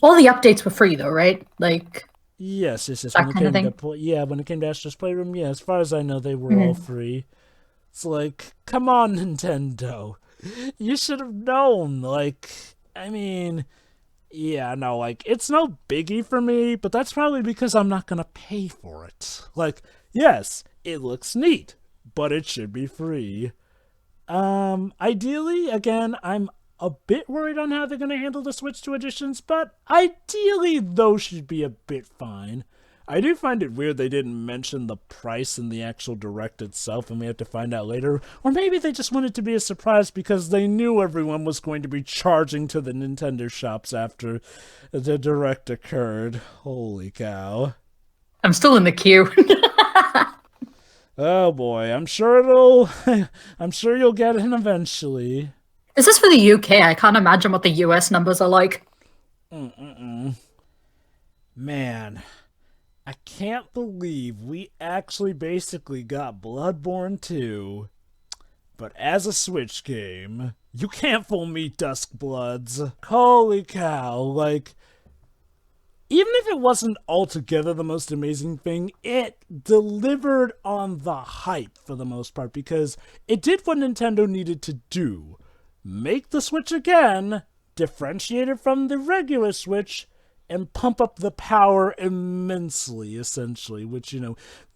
All the updates were free, though, right? Like... Yes. That kind of thing? When it came to Astro's Playroom, yeah, as far as I know, they were all free. It's like, come on, Nintendo. You should have known. It's no biggie for me, but that's probably because I'm not gonna pay for it. Yes, it looks neat, but it should be free. Ideally, again, I'm a bit worried on how they're going to handle the Switch 2 editions, but ideally those should be a bit fine. I do find it weird they didn't mention the price in the actual Direct itself, and we have to find out later. Or maybe they just wanted to be a surprise because they knew everyone was going to be charging to the Nintendo shops after the Direct occurred. Holy cow. I'm still in the queue. Oh boy, I'm sure you'll get in eventually. This is for the UK. I can't imagine what the US numbers are like. Man, I can't believe we actually basically got Bloodborne 2, but as a Switch game. You can't fool me, Duskbloods. Holy cow, even if it wasn't altogether the most amazing thing, it delivered on the hype for the most part, because it did what Nintendo needed to do. Make the Switch again, differentiate it from the regular Switch, and pump up the power immensely, essentially, which,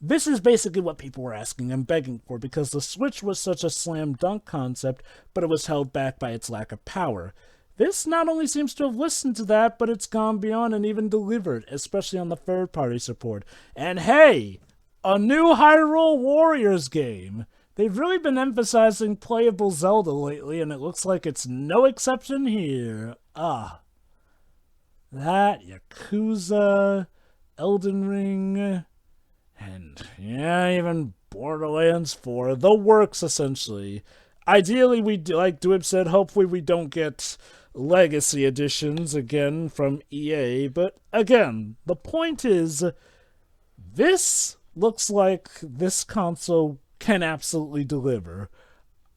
this is basically what people were asking and begging for, because the Switch was such a slam dunk concept, but it was held back by its lack of power. This not only seems to have listened to that, but it's gone beyond and even delivered, especially on the third-party support. And hey, a new Hyrule Warriors game! They've really been emphasizing playable Zelda lately, and it looks like it's no exception here. That, Yakuza, Elden Ring, and, even Borderlands 4. The works, essentially. Ideally, like Dwib said, hopefully we don't get Legacy editions again from EA, but again, the point is, this looks like this console can absolutely deliver.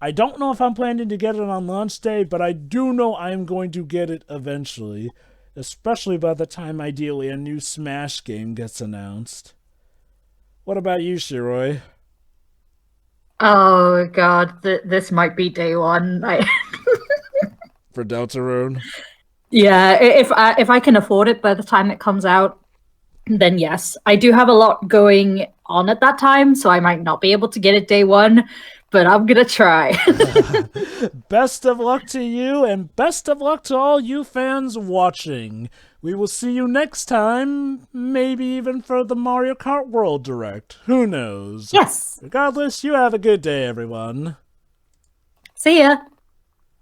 I don't know if I'm planning to get it on launch day, but I do know I'm going to get it eventually, especially by the time, ideally, a new Smash game gets announced. What about you, Shiroi? Oh god, this might be day one. For Deltarune? Yeah, if I can afford it by the time it comes out, then yes. I do have a lot going on at that time, so I might not be able to get it day one, but I'm gonna try. Best of luck to you, and best of luck to all you fans watching. We will see you next time, maybe even for the Mario Kart World Direct. Who knows? Yes. Regardless, you have a good day, everyone. See ya.